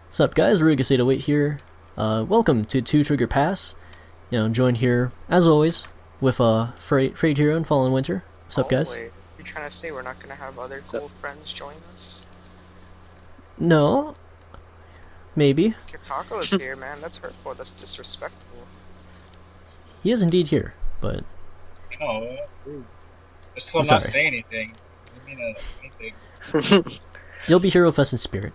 What's up, guys? Rugas808 here. Welcome to Two Trigger Pass. Joined here, as always, with Freight Hero and Fallen Winter. What's up, guys? Always. You're trying to say we're not gonna have other cool friends join us? No. Maybe. Kitako's here, man. That's hurtful. That's disrespectful. He is indeed here, but... No, just because I'm not saying anything. I mean anything. You'll be here with us in spirit.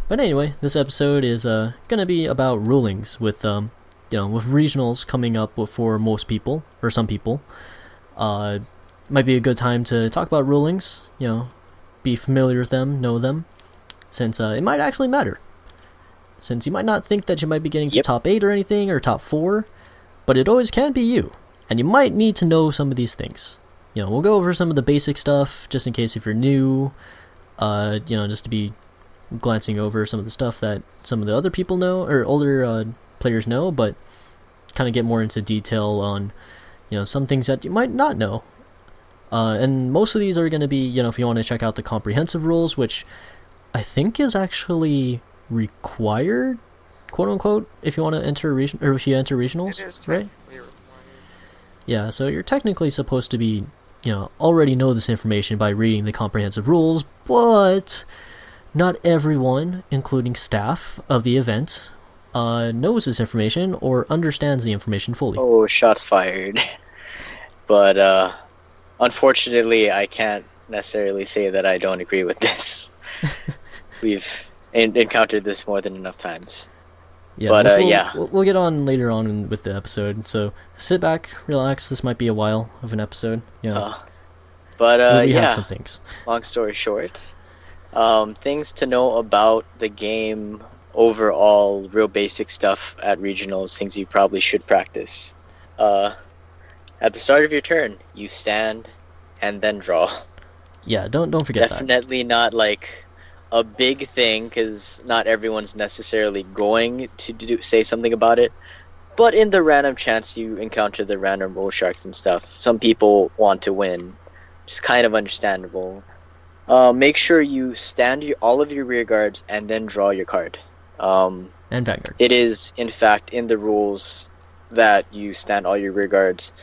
But anyway, this episode is gonna be about rulings with with regionals coming up for most people or some people. Might be a good time to talk about rulings. Be familiar with them, know them, since it might actually matter. Since you might not think that you might be getting to top 8 or anything or top 4, but it always can be you, and you might need to know some of these things. We'll go over some of the basic stuff just in case if you're new. Just to be glancing over some of the stuff that some of the other people know or older players know, but kind of get more into detail on some things that you might not know. And most of these are going to be if you want to check out the comprehensive rules, which I think is actually required, quote unquote, if you want to enter region or if you enter regionals. It is right? Required. Yeah, so you're technically supposed to be already know this information by reading the comprehensive rules, but not everyone, including staff of the event, knows this information or understands the information fully. Oh, shots fired. But unfortunately, I can't necessarily say that I don't agree with this. We've encountered this more than enough times. Yeah, but we'll get on later on with the episode. So sit back, relax. This might be a while of an episode. We have some things. Long story short, things to know about the game overall, real basic stuff at regionals, things you probably should practice. At the start of your turn, you stand and then draw. Yeah, don't forget that. Definitely not like a big thing, because not everyone's necessarily going to say something about it. But in the random chance you encounter the random roll sharks and stuff, some people want to win. It's kind of understandable. Make sure you stand all of your rear guards and then draw your card. And Vanguard. It is, in fact, in the rules that you stand all your rear guards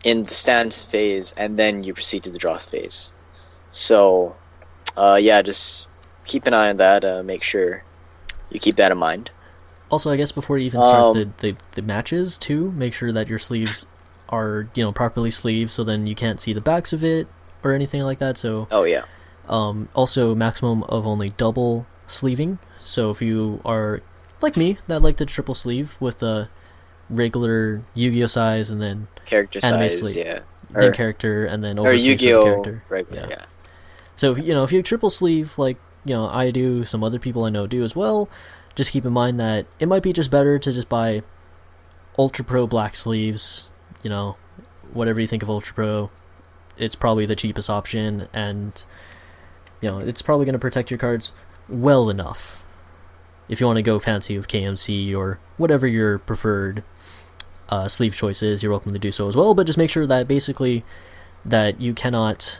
in the stance phase, and then you proceed to the draw phase. So, just keep an eye on that. Make sure you keep that in mind. Also, I guess before you even start the matches, too, make sure that your sleeves are properly sleeved, so then you can't see the backs of it or anything like that. So also maximum of only double sleeving. So if you are like me that like the triple sleeve with a regular Yu-Gi-Oh size and then character anime size, sleeve, then character and then over Yu-Gi-Oh character. regular, yeah. So if you triple sleeve like I do, some other people I know do as well, just keep in mind that it might be just better to just buy Ultra Pro black sleeves. Whatever you think of Ultra Pro, it's probably the cheapest option, and it's probably going to protect your cards well enough. If you want to go fancy with KMC or whatever your preferred sleeve choice is, you're welcome to do so as well, but just make sure that basically that you cannot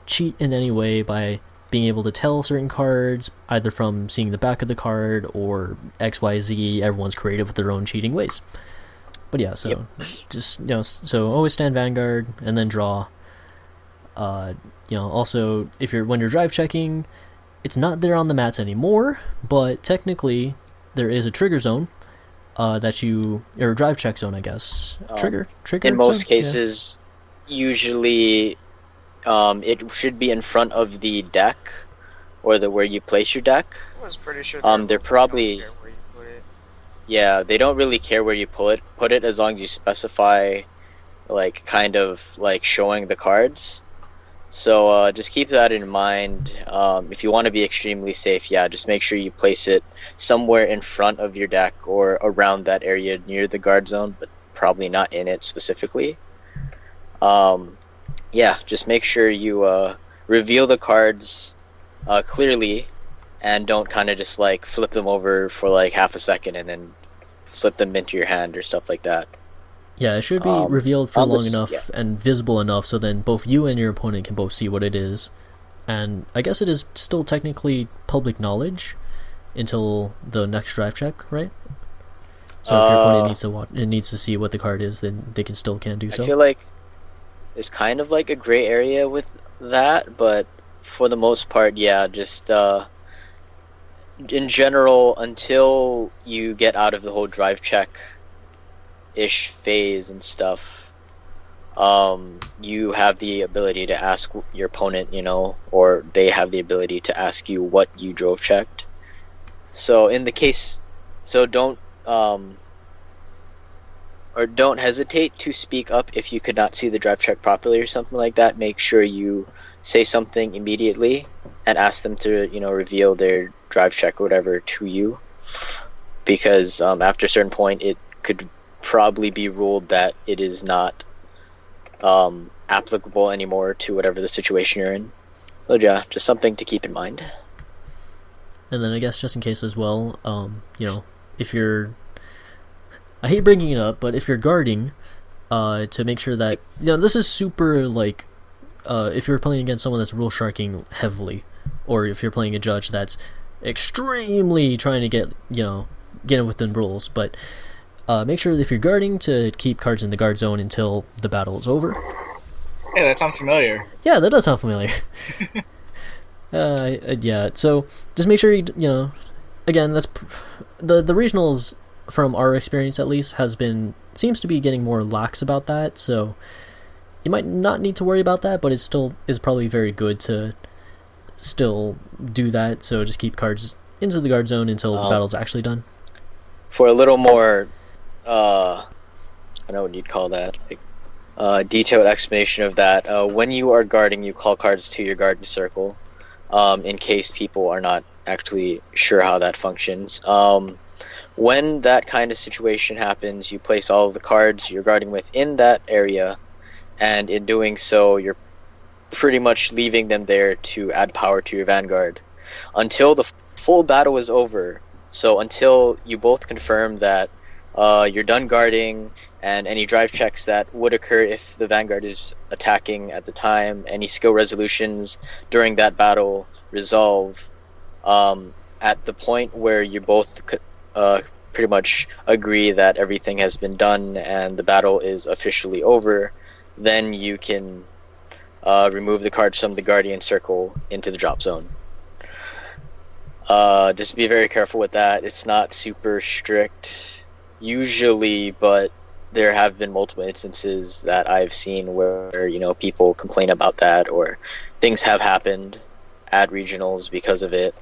cheat in any way by being able to tell certain cards either from seeing the back of the card or XYZ. Everyone's creative with their own cheating ways. But yeah, so just so always stand Vanguard and then draw. Also when you're drive checking, it's not there on the mats anymore, but technically there is a trigger zone or drive check zone, I guess. Trigger in most zone? cases, usually it should be in front of the deck or where you place your deck. I was pretty sure they're probably don't care where you put it. Yeah, they don't really care where you put it as long as you specify like kind of like showing the cards. So just keep that in mind. If you want to be extremely safe, just make sure you place it somewhere in front of your deck or around that area near the guard zone, but probably not in it specifically. Just make sure you reveal the cards clearly, and don't kind of just like flip them over for like half a second and then flip them into your hand or stuff like that. Yeah, it should be revealed for long enough and visible enough so then both you and your opponent can both see what it is. And I guess it is still technically public knowledge, until the next drive check, right? So if your opponent needs to see what the card is, then they can do so. I feel like there's kind of like a gray area with that, but for the most part, yeah, just in general, until you get out of the whole drive check ish phase and stuff, you have the ability to ask your opponent, or they have the ability to ask you what you drove checked. So don't hesitate to speak up if you could not see the drive check properly or something like that. Make sure you say something immediately and ask them to, reveal their drive check or whatever to you, because after a certain point it could probably be ruled that it is not applicable anymore to whatever the situation you're in. So yeah, just something to keep in mind. And then I guess just in case as well, if you're, I hate bringing it up, but if you're guarding, to make sure that, this is super, like, if you're playing against someone that's rule sharking heavily, or if you're playing a judge that's extremely trying to get it within rules, but make sure if you're guarding to keep cards in the guard zone until the battle is over. Yeah, that sounds familiar. Yeah, that does sound familiar. Yeah, so just make sure again, that's the regionals, from our experience at least, seems to be getting more lax about that, so you might not need to worry about that, but it still is probably very good to still do that. So just keep cards into the guard zone until the battle's actually done. For a little more I don't know what you'd call that, like detailed explanation of that, when you are guarding, you call cards to your guarding circle, in case people are not actually sure how that functions. When that kind of situation happens, you place all of the cards you're guarding with in that area, and in doing so, you're pretty much leaving them there to add power to your vanguard until the full battle is over. So until you both confirm that you're done guarding, and any drive checks that would occur if the vanguard is attacking at the time, any skill resolutions during that battle resolve, at the point where you both pretty much agree that everything has been done and the battle is officially over, then you can remove the cards from the guardian circle into the drop zone. Just be very careful with that. It's not super strict usually, but there have been multiple instances that I've seen where people complain about that, or things have happened at regionals because of it.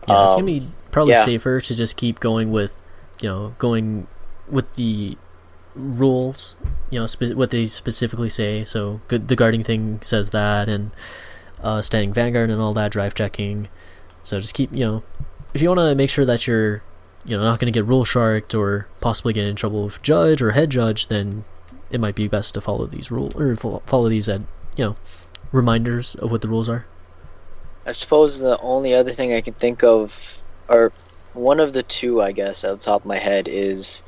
Yeah, it's gonna be probably safer to just keep going with the rules, what they specifically say. So the guarding thing says that, and standing vanguard and all that, drive checking. So just keep, if you want to make sure that you're not going to get rule sharked or possibly get in trouble with judge or head judge, then it might be best to follow these rules, or follow these reminders of what the rules are. I suppose the only other thing I can think of, or one of the two, I guess, at the top of my head, is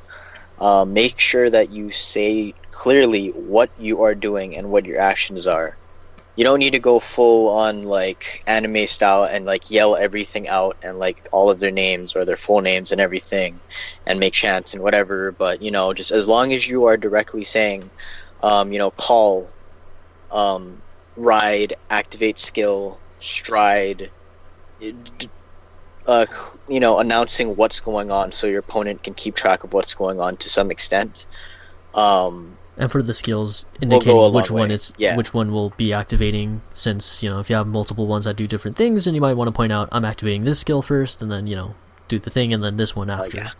make sure that you say clearly what you are doing and what your actions are. You don't need to go full on like anime style and like yell everything out and like all of their names or their full names and everything and make chants and whatever, but just as long as you are directly saying call, ride, activate skill, stride, announcing what's going on so your opponent can keep track of what's going on to some extent. And for the skills, indicating which one Yeah. which one will be activating, since if you have multiple ones that do different things, then you might want to point out, I'm activating this skill first, and then do the thing, and then this one after. Yeah.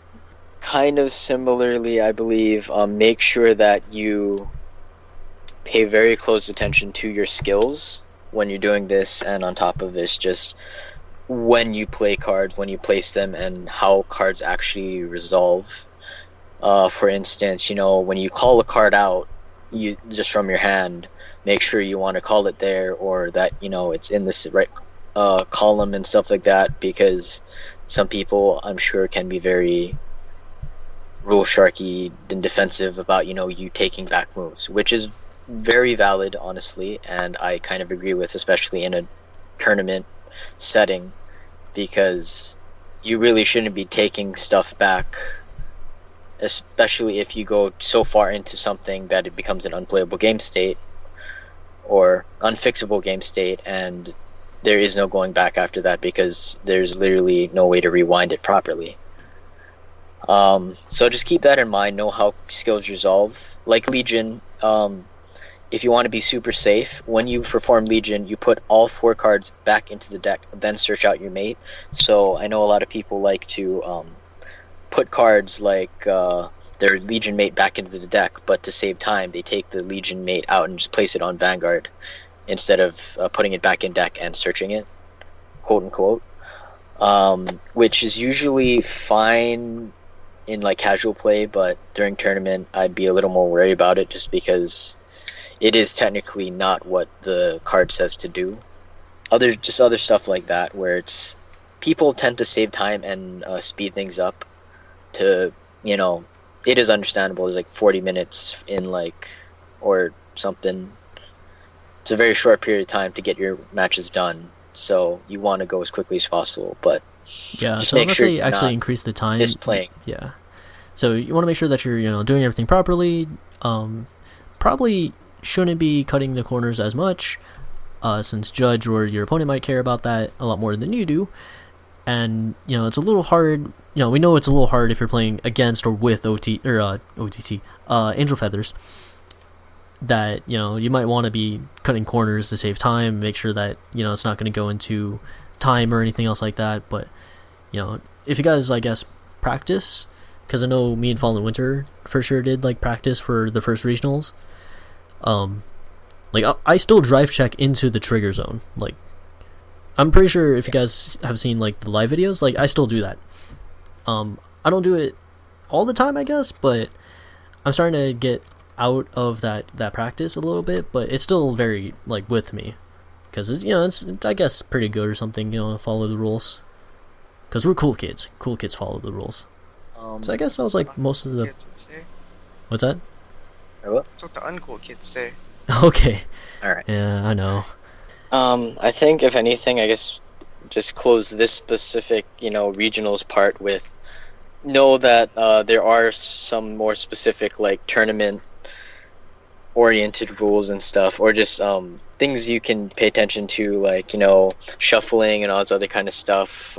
Kind of similarly, I believe, make sure that you pay very close attention to your skills when you're doing this, and on top of this, just when you play cards, when you place them, and how cards actually resolve. For instance, when you call a card out, you just from your hand, make sure you want to call it there, or that it's in this right column and stuff like that, because some people, I'm sure, can be very rule sharky and defensive about you taking back moves, which is very valid, honestly, and I kind of agree with, especially in a tournament setting. because you really shouldn't be taking stuff back, especially if you go so far into something that it becomes an unplayable game state or unfixable game state, and there is no going back after that because there's literally no way to rewind it properly. So just keep that in mind. Know how skills resolve. Like Legion, if you want to be super safe, when you perform Legion, you put all 4 cards back into the deck, then search out your mate. So I know a lot of people like to put cards like their Legion mate back into the deck, but to save time, they take the Legion mate out and just place it on Vanguard instead of putting it back in deck and searching it, quote unquote. Which is usually fine in like casual play, but during tournament I'd be a little more worried about it just because it is technically not what the card says to do. Other stuff like that where it's people tend to save time and speed things up to, you know, it is understandable. There's like 40 minutes in like or something. It's a very short period of time to get your matches done, so you want to go as quickly as possible, but Yeah, just so make unless sure they you're actually not increase the time. misplaying. Yeah. So you want to make sure that you're, you know, doing everything properly. Probably shouldn't be cutting the corners as much, since Judge or your opponent might care about that a lot more than you do. And, you know, it's a little hard. You know, we know it's a little hard if you're playing against or with OTC, Angel Feathers. That, you know, you might want to be cutting corners to save time, make sure that, you know, it's not going to go into time or anything else like that. But, you know, if you guys, I guess, practice, because I know me and Fallen Winter for sure did like practice for the first regionals. Like I still drive check into the trigger zone. Like, I'm pretty sure if you guys have seen like the live videos, like I still do that. I don't do it all the time, I guess, but I'm starting to get out of that practice a little bit, but it's still very like with me, because it's, you know, it's I guess pretty good or something, you know, follow the rules, because we're cool kids follow the rules. So I guess that was like most of the Kids would say. what's that? That's what the uncool kids say. Okay, All right. yeah, I know. I think if anything, I guess just close this specific, you know, regionals part with know that there are some more specific like tournament oriented rules and stuff, or just things you can pay attention to, like, you know, shuffling and all this other kind of stuff,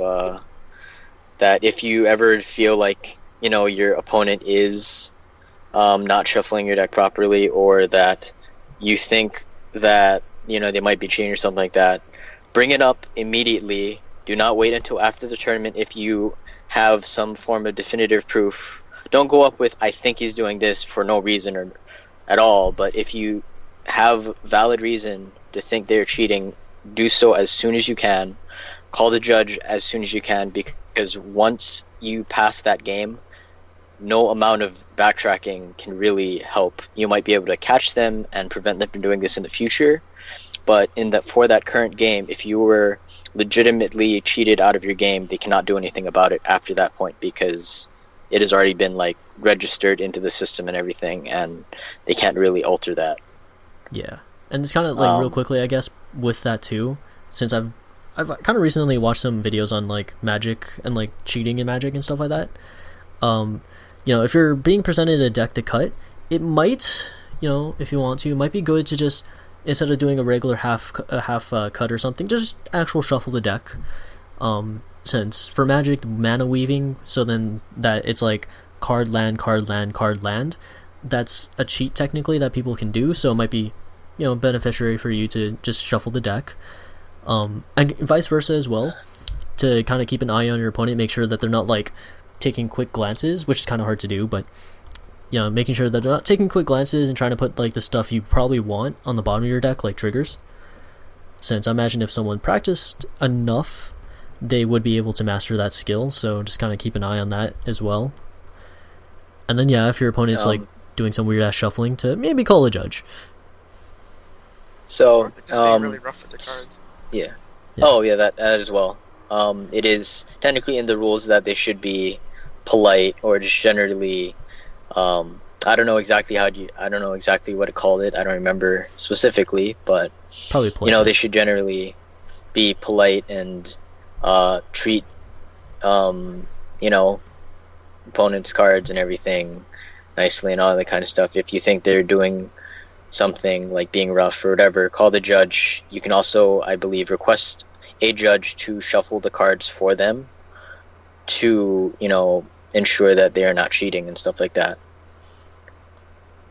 that if you ever feel like, you know, your opponent is not shuffling your deck properly, or that you think that, you know, they might be cheating or something like that, bring it up immediately. Do not wait until after the tournament if you have some form of definitive proof. Don't go up with, I think he's doing this, for no reason or at all. But if you have valid reason to think they're cheating, do so as soon as you can. Call the judge as soon as you can, because once you pass that game, no amount of backtracking can really help. You might be able to catch them and prevent them from doing this in the future, but for that current game, if you were legitimately cheated out of your game, they cannot do anything about it after that point, because it has already been like registered into the system and everything, and they can't really alter that. Yeah, and it's kind of like real quickly, I guess, with that too, since I've kind of recently watched some videos on like Magic and like cheating in Magic and stuff like that. You know, if you're being presented a deck to cut, it might, you know, if you want to, it might be good to just, instead of doing a regular half cut or something, just actual shuffle the deck. Since for Magic, mana weaving, so then that it's like card land, card land, card land. That's a cheat technically that people can do, so it might be, you know, beneficiary for you to just shuffle the deck. And vice versa as well, to kind of keep an eye on your opponent, make sure that they're not like taking quick glances, which is kind of hard to do, but, you know, making sure that they're not taking quick glances and trying to put like the stuff you probably want on the bottom of your deck, like triggers. Since I imagine if someone practiced enough, they would be able to master that skill, so just kind of keep an eye on that as well. And then, yeah, if your opponent's like doing some weird ass shuffling, to maybe call a judge. So, Just being really rough with the cards. yeah. Yeah. Oh, yeah, that as well. It is technically in the rules that they should be polite, or just generally, I don't know exactly what it called it. I don't remember specifically, but Probably polite. you know, they should generally be polite and treat you know, opponents' cards and everything nicely and all that kind of stuff. If you think they're doing something like being rough or whatever, call the judge. You can also, I believe, request a judge to shuffle the cards for them to, you know, ensure that they are not cheating and stuff like that.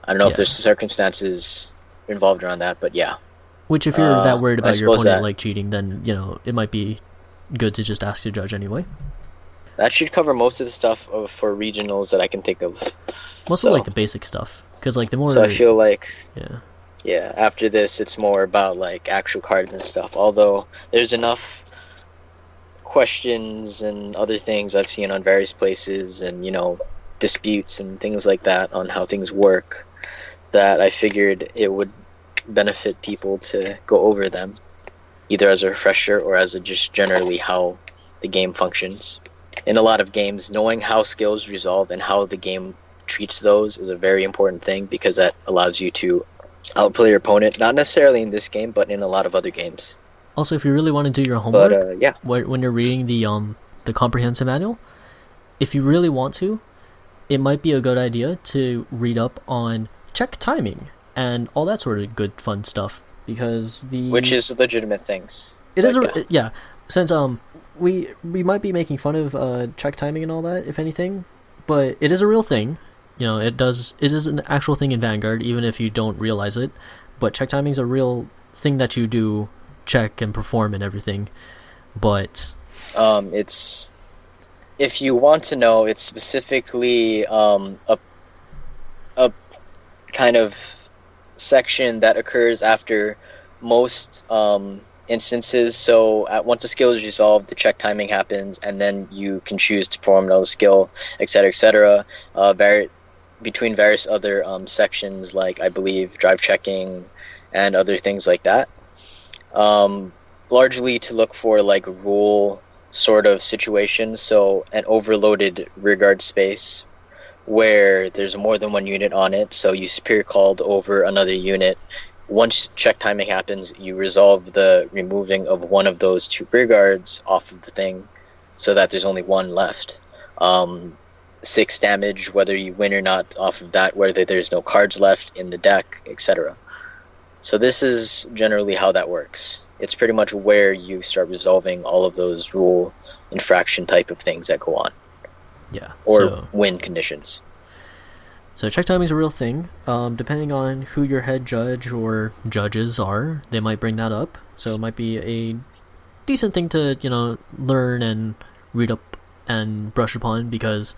I don't know if there's circumstances involved around that, but yeah. Which, if you're that worried about your opponent that, like cheating, then, you know, it might be good to just ask the judge anyway. That should cover most of the stuff for regionals that I can think of. Mostly like the basic stuff, because like the more. So I feel like. Yeah. After this, it's more about like actual cards and stuff. Although there's enough questions and other things I've seen on various places, and, you know, disputes and things like that on how things work, that I figured it would benefit people to go over them, either as a refresher or as a just generally how the game functions. In a lot of games, knowing how skills resolve and how the game treats those is a very important thing, because that allows you to outplay your opponent, not necessarily in this game, but in a lot of other games. Also, if you really want to do your homework, but, when you're reading the comprehensive manual, if you really want to, it might be a good idea to read up on check timing and all that sort of good fun stuff, because which is legitimate things. It is since we might be making fun of check timing and all that, if anything, but it is a real thing. You know, it is an actual thing in Vanguard, even if you don't realize it. But check timing is a real thing that you do check and perform and everything. But it's, if you want to know, it's specifically a kind of section that occurs after most instances. So once a skill is resolved, the check timing happens, and then you can choose to perform another skill, etc., etc. Between various other sections, like I believe drive checking and other things like that. Largely to look for like rule sort of situations, so an overloaded rearguard space where there's more than one unit on it, so you superior called over another unit. Once check timing happens, you resolve the removing of one of those two rearguards off of the thing, so that there's only one left. 6 damage, whether you win or not off of that, whether there's no cards left in the deck, etc. So this is generally how that works. It's pretty much where you start resolving all of those rule infraction type of things that go on. Yeah. Or win conditions. So check timing is a real thing. Depending on who your head judge or judges are, they might bring that up. So it might be a decent thing to, you know, learn and read up and brush upon, because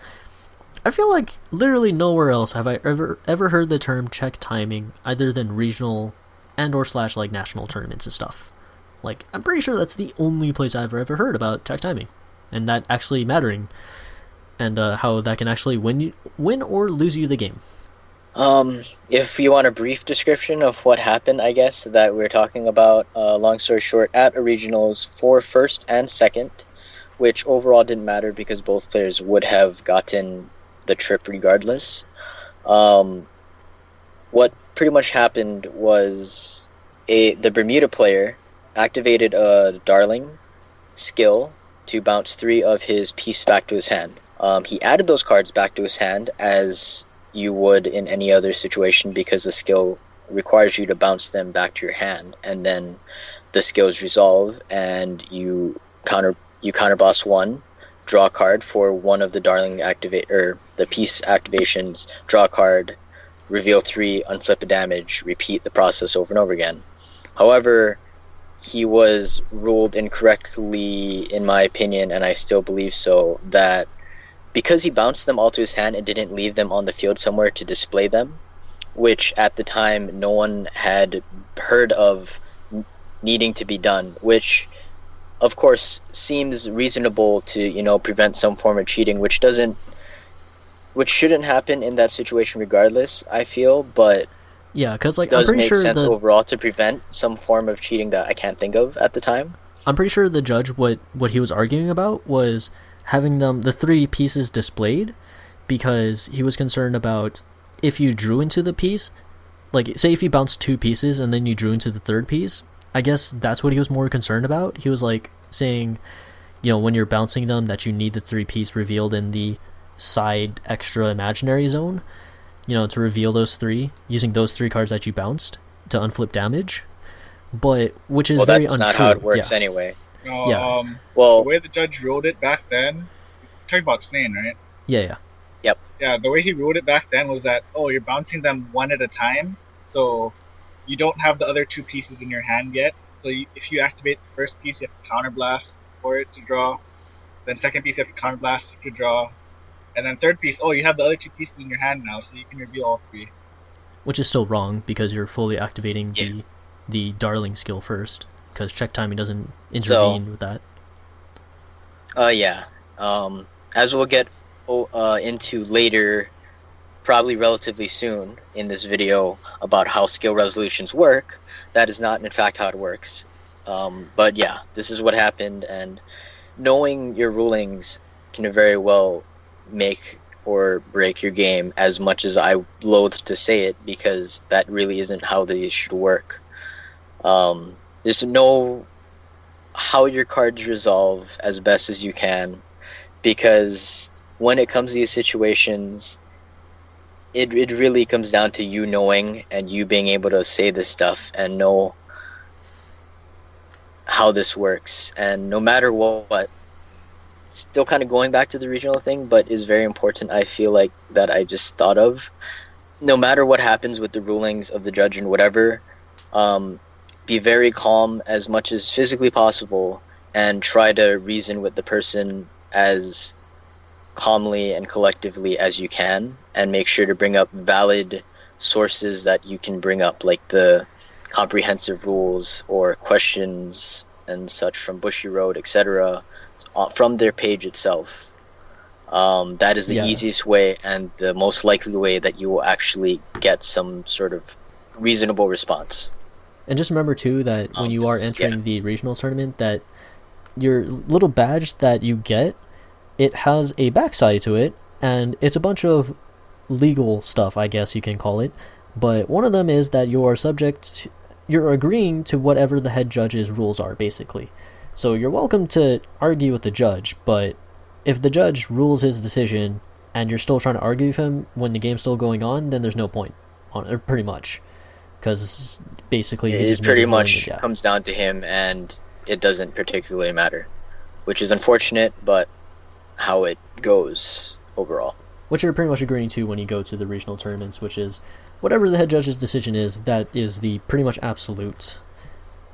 I feel like literally nowhere else have I ever heard the term check timing, other than regional and or / like national tournaments and stuff. Like, I'm pretty sure that's the only place I've ever heard about check timing, and that actually mattering, and how that can actually win or lose you the game. If you want a brief description of what happened, I guess, that we're talking about, long story short, at a regionals for first and second, which overall didn't matter because both players would have gotten the trip regardless. What pretty much happened was the Bermuda player activated a Darling skill to bounce 3 of his pieces back to his hand. He added those cards back to his hand as you would in any other situation, because the skill requires you to bounce them back to your hand, and then the skills resolve and you counter boss 1, draw a card for one of the Darling the piece activations, draw a card, reveal 3, unflip a damage, repeat the process over and over again. However, he was ruled incorrectly, in my opinion, and I still believe so, that because he bounced them all to his hand and didn't leave them on the field somewhere to display them, which at the time no one had heard of needing to be done, which of course seems reasonable to, you know, prevent some form of cheating, which shouldn't happen in that situation regardless, I feel, but yeah, because like does I'm pretty make sure sense overall to prevent some form of cheating that I can't think of at the time. I'm pretty sure the judge, what he was arguing about was having the 3 pieces displayed, because he was concerned about if you drew into the piece, like say if you bounced 2 pieces and then you drew into the 3rd piece, I guess that's what he was more concerned about. He was like saying, when you're bouncing them, that you need the 3-piece revealed in the side extra imaginary zone, to reveal those 3, using those 3 cards that you bounced to unflip damage. But, which is very untrue. Well, that's not how it works anyway. No, well, the way the judge ruled it back then, you're talking about Snane, right? Yeah. Yep. Yeah, the way he ruled it back then was that, you're bouncing them one at a time, so you don't have the other 2 pieces in your hand yet. So if you activate the first piece, you have to counterblast for it to draw. Then second piece, you have to counterblast to draw. And then third piece, you have the other 2 pieces in your hand now, so you can reveal all 3. Which is still wrong, because you're fully activating the Darling skill first, because check timing doesn't intervene with that. As we'll get into later, probably relatively soon in this video, about how skill resolutions work, that is not in fact how it works. But yeah, this is what happened, and knowing your rulings can very well make or break your game, as much as I loathe to say it, because that really isn't how these should work. Just know how your cards resolve as best as you can, because when it comes to these situations, it really comes down to you knowing and you being able to say this stuff and know how this works. And no matter what, still kind of going back to the regional thing, but is very important, I feel like, that I just thought of. No matter what happens with the rulings of the judge and whatever, be very calm as much as physically possible, and try to reason with the person as calmly and collectively as you can, and make sure to bring up valid sources that you can bring up, like the comprehensive rules or questions and such from Bushiroad, etc., from their page itself. That is the easiest way and the most likely way that you will actually get some sort of reasonable response. And just remember too that when you are entering the regional tournament, that your little badge that you get, it has a backside to it, and it's a bunch of legal stuff, I guess you can call it. But one of them is that you're agreeing to whatever the head judge's rules are, basically. So you're welcome to argue with the judge, but if the judge rules his decision and you're still trying to argue with him when the game's still going on, then there's no point on it, pretty much. Because basically it pretty much comes down to him, and it doesn't particularly matter, which is unfortunate, but how it goes overall. Which you're pretty much agreeing to when you go to the regional tournaments, which is whatever the head judge's decision is, that is the pretty much absolute,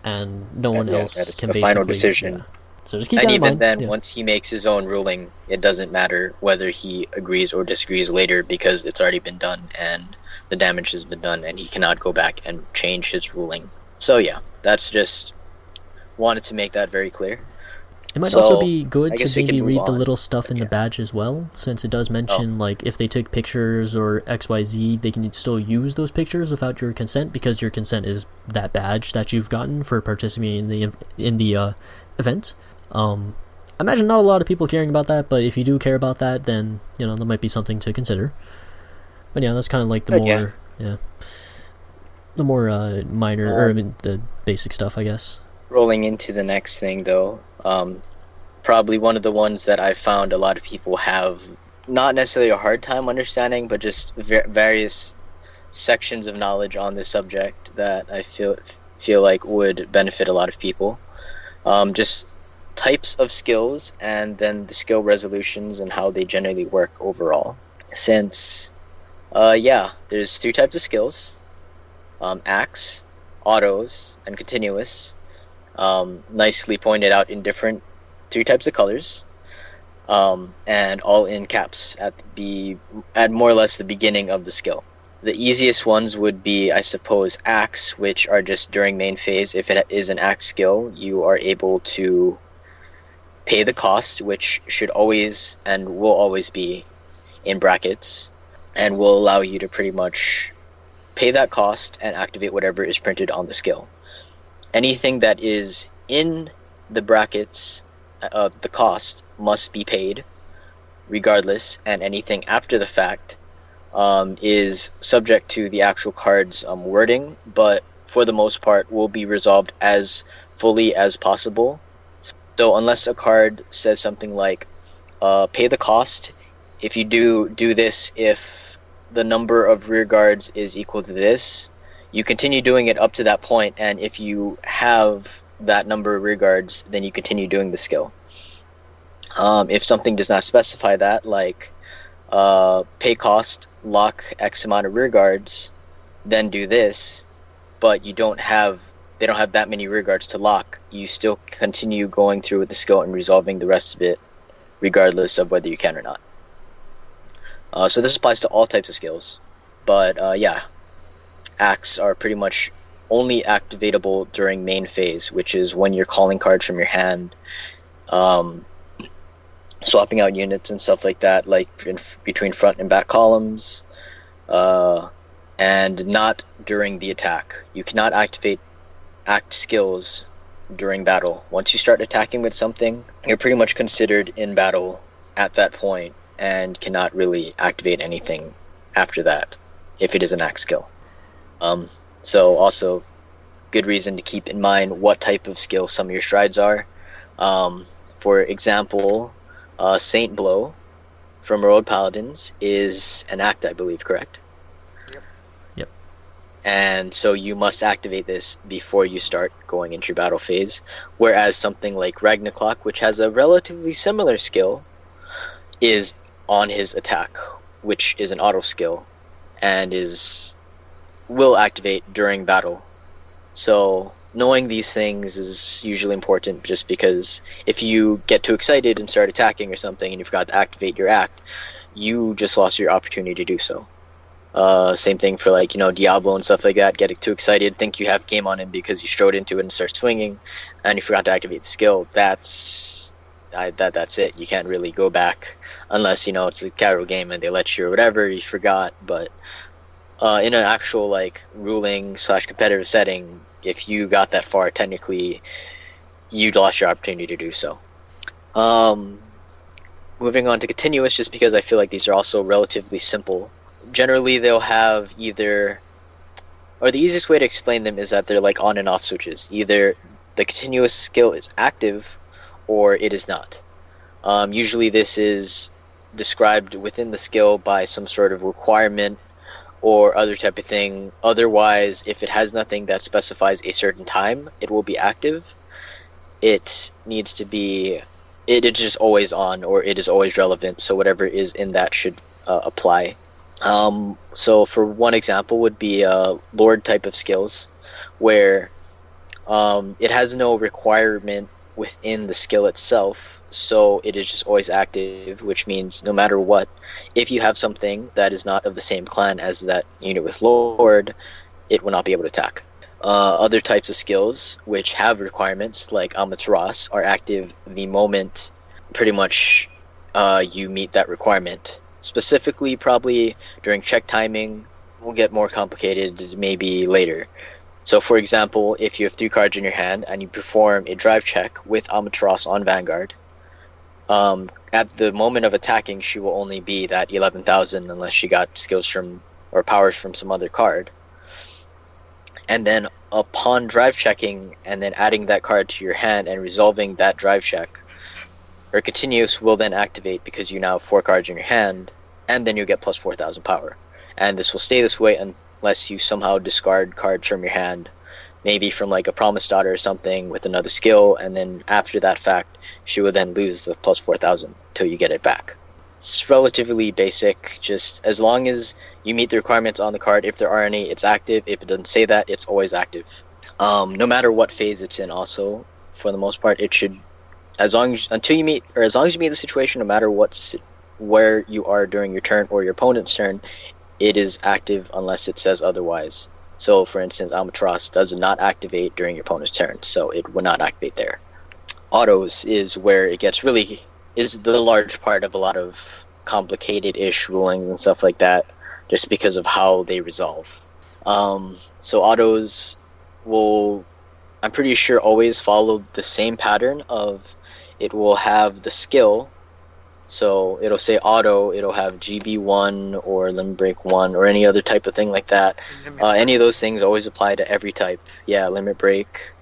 and no one else that is can the basically final decision. Yeah. So just keep that in mind. And even then, once he makes his own ruling, it doesn't matter whether he agrees or disagrees later, because it's already been done and the damage has been done, and he cannot go back and change his ruling. So yeah, that's just wanted to make that very clear. It might also be good to maybe read the little stuff in the badge as well, since it does mention like if they took pictures or XYZ, they can still use those pictures without your consent, because your consent is that badge that you've gotten for participating in the event. I imagine not a lot of people caring about that, but if you do care about that, then there might be something to consider. But yeah, that's kind of like the more minor, or I mean the basic stuff, I guess. Rolling into the next thing, though, probably one of the ones that I found a lot of people have not necessarily a hard time understanding, but just various sections of knowledge on this subject that I feel like would benefit a lot of people. Just types of skills, and then the skill resolutions and how they generally work overall. Since, there's 3 types of skills: axe, autos, and continuous. Nicely pointed out in different 3 types of colors, and all in caps at more or less the beginning of the skill. The easiest ones would be, I suppose, axe, which are just during main phase. If it is an axe skill, you are able to pay the cost, which should always and will always be in brackets, and will allow you to pretty much pay that cost and activate whatever is printed on the skill. Anything that is in the brackets of the cost must be paid regardless, and anything after the fact is subject to the actual card's wording, but for the most part will be resolved as fully as possible. So unless a card says something like, pay the cost if you do this, if the number of rear guards is equal to this, you continue doing it up to that point, and if you have that number of rear guards, then you continue doing the skill. If something does not specify that, like pay cost, lock X amount of rear guards, then do this, but they don't have that many rear guards to lock, you still continue going through with the skill and resolving the rest of it, regardless of whether you can or not. So this applies to all types of skills, but yeah, acts are pretty much only activatable during main phase, which is when you're calling cards from your hand, swapping out units and stuff like that, like between front and back columns, and not during the attack. You cannot activate act skills during battle. Once you start attacking with something, you're pretty much considered in battle at that point and cannot really activate anything after that if it is an act skill. So also good reason to keep in mind what type of skill some of your strides are. For example, Saint Blow from Road Paladins is an act, I believe, correct? Yep. And so you must activate this before you start going into your battle phase, whereas something like Ragnarok, which has a relatively similar skill, is on his attack, which is an auto skill, and will activate during battle. So knowing these things is usually important, just because if you get too excited and start attacking or something and you forgot to activate your act, you just lost your opportunity to do so. Same thing for Diablo and stuff like that. Get too excited, think you have game on him because you strode into it and start swinging, and you forgot to activate the skill. That's it. You can't really go back unless it's a casual game and they let you or whatever. You forgot, but in an actual ruling / competitive setting, if you got that far, technically you'd lost your opportunity to do so. Moving on to continuous, just because I feel like these are also relatively simple. Generally they'll have the easiest way to explain them is that they're like on and off switches. Either the continuous skill is active or it is not. Usually this is described within the skill by some sort of requirement or other type of thing. Otherwise, if it has nothing that specifies a certain time it will be active, it needs to be, it is just always on, or it is always relevant, so whatever is in that should apply. So for one example would be Lord type of skills, where it has no requirement within the skill itself, so it is just always active, which means no matter what, if you have something that is not of the same clan as that unit with Lord, it will not be able to attack. Other types of skills which have requirements, like Amaterasu, are active the moment pretty much you meet that requirement. Specifically, probably during check timing, will get more complicated maybe later. So for example, if you have 3 cards in your hand and you perform a drive check with Amaterasu on Vanguard, at the moment of attacking she will only be that 11,000 unless she got skills from or powers from some other card. And then upon drive checking and then adding that card to your hand and resolving that drive check, her continuous will then activate because you now have 4 cards in your hand, and then you get plus 4,000 power. And this will stay this way unless you somehow discard cards from your hand, maybe from like a Promise Daughter or something with another skill, and then after that fact she will then lose the plus 4,000 till you get it back. It's relatively basic, just as long as you meet the requirements on the card. If there are any, it's active. If it doesn't say that, it's always active. No matter what phase it's in, also for the most part it should, as long as you meet the situation, no matter where you are during your turn or your opponent's turn, it is active unless it says otherwise. So for instance, Amaterasu does not activate during your opponent's turn, so it will not activate there. Autos is where it gets is the large part of a lot of complicated-ish rulings and stuff like that, just because of how they resolve. So autos will, I'm pretty sure, always follow the same pattern of, it will have the skill, so it'll say auto, it'll have GB1 or limit break 1 or any other type of thing like that. Any of those things always apply to every type. Yeah, limit break.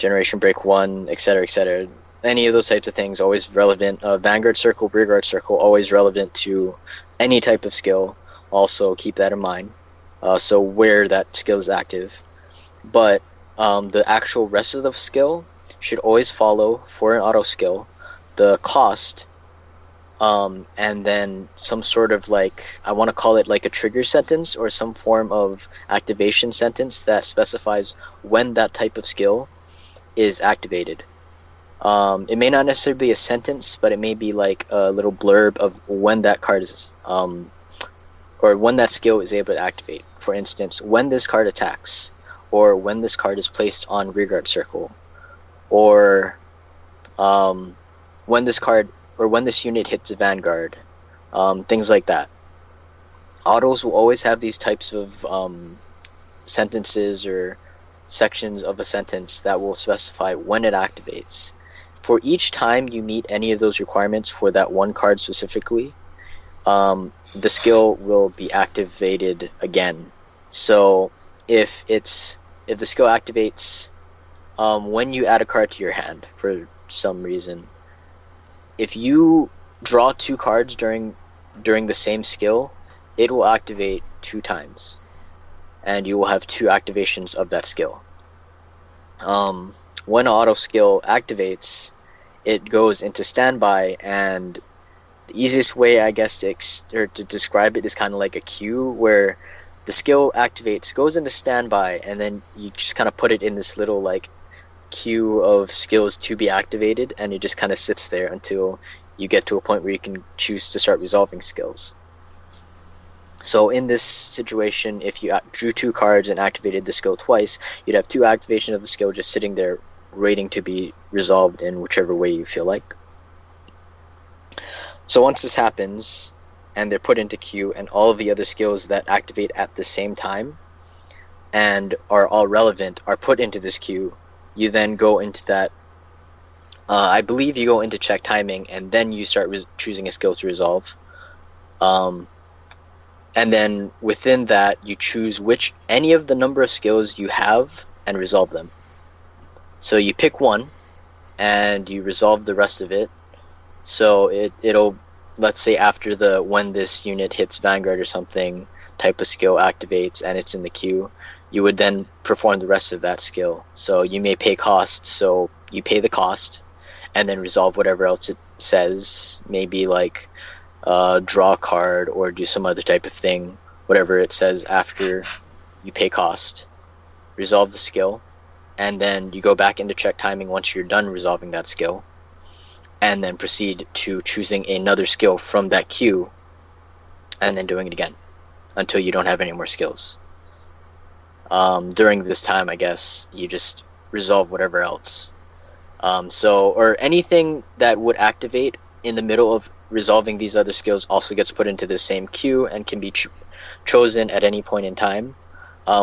Generation Break 1, etc., etc. Any of those types of things, always relevant. Vanguard Circle, Rearguard Circle, always relevant to any type of skill. Also, keep that in mind. So where that skill is active. But the actual rest of the skill should always follow, for an auto skill, the cost, and then some sort of like, I want to call it like a trigger sentence or some form of activation sentence that specifies when that type of skill is activated. It may not necessarily be a sentence, but it may be like a little blurb of when that card is, or when that skill is able to activate. For instance, when this card attacks, or when this card is placed on Rearguard Circle, or when this card, or when this unit hits a Vanguard, things like that. Autos will always have these types of sentences or sections of a sentence that will specify when it activates. For each time you meet any of those requirements for that one card specifically, the skill will be activated again. So if the skill activates when you add a card to your hand for some reason, if you draw 2 cards during the same skill, it will activate 2 times, and you will have 2 activations of that skill. When auto skill activates, it goes into standby, and the easiest way, I guess, to describe it is kind of like a queue, where the skill activates, goes into standby, and then you just kind of put it in this little like queue of skills to be activated, and it just kind of sits there until you get to a point where you can choose to start resolving skills. So in this situation, if you drew 2 cards and activated the skill twice, you'd have 2 activations of the skill just sitting there waiting to be resolved in whichever way you feel like. So once this happens, and they're put into queue, and all of the other skills that activate at the same time and are all relevant are put into this queue, you then go into that, I believe you go into check timing, and then you start choosing a skill to resolve. And then within that, you choose any of the number of skills you have and resolve them. So you pick one, and you resolve the rest of it. So it'll, let's say after when this unit hits Vanguard or something, type of skill activates and it's in the queue, you would then perform the rest of that skill. So you may pay cost, so you pay the cost, and then resolve whatever else it says, maybe like draw a card or do some other type of thing, whatever it says after you pay cost, resolve the skill, and then you go back into check timing once you're done resolving that skill, and then proceed to choosing another skill from that queue, and then doing it again until you don't have any more skills. During this time, I guess, you just resolve whatever else. Or anything that would activate in the middle of resolving these other skills also gets put into the same queue and can be chosen at any point in time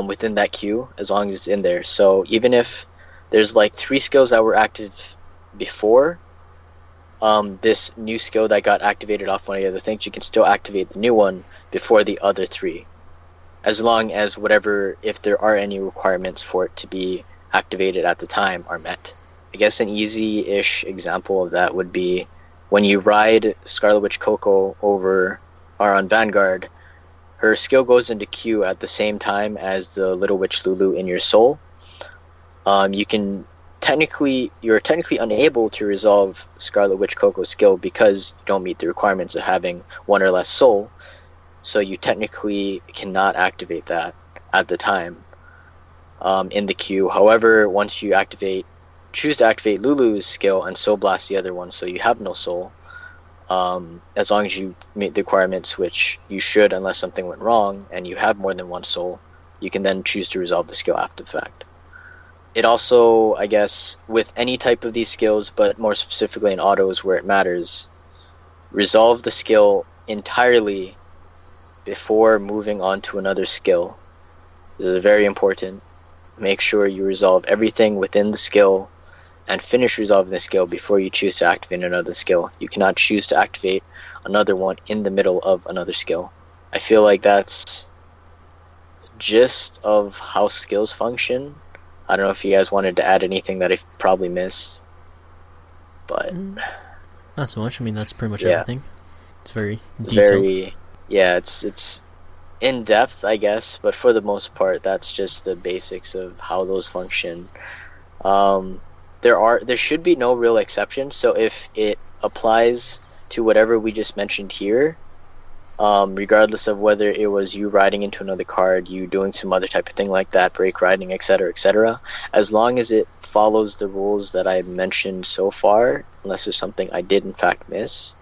within that queue, as long as it's in there. So even if there's like 3 skills that were active before this new skill that got activated off one of the other things, you can still activate the new one before the other 3, as long as if there are any requirements for it to be activated at the time are met. I guess an easy-ish example of that would be when you ride Scarlet Witch Coco on Vanguard, her skill goes into queue at the same time as the Little Witch Lulu in your soul. You're technically unable to resolve Scarlet Witch Coco's skill because you don't meet the requirements of having 1 or less soul, so you technically cannot activate that at the time in the queue. However, once you choose to activate Lulu's skill and soul blast the other one, so you have no soul, as long as you meet the requirements, which you should unless something went wrong, and you have more than 1 soul, you can then choose to resolve the skill after the fact. It also, I guess, with any type of these skills, but more specifically in autos where it matters, resolve the skill entirely before moving on to another skill. This is very important. Make sure you resolve everything within the skill and finish resolving the skill before you choose to activate another skill. You cannot choose to activate another one in the middle of another skill. I feel like that's the gist of how skills function. I don't know if you guys wanted to add anything that I probably missed, but Not so much. I mean, that's pretty much Yeah. everything. It's very detailed. It's in depth, I guess, but for the most part, that's just the basics of how those function. There should be no real exceptions. So if it applies to whatever we just mentioned here, regardless of whether it was you riding into another card, you doing some other type of thing like that, break riding, etc., as long as it follows the rules that I mentioned so far, unless there's something I did in fact miss,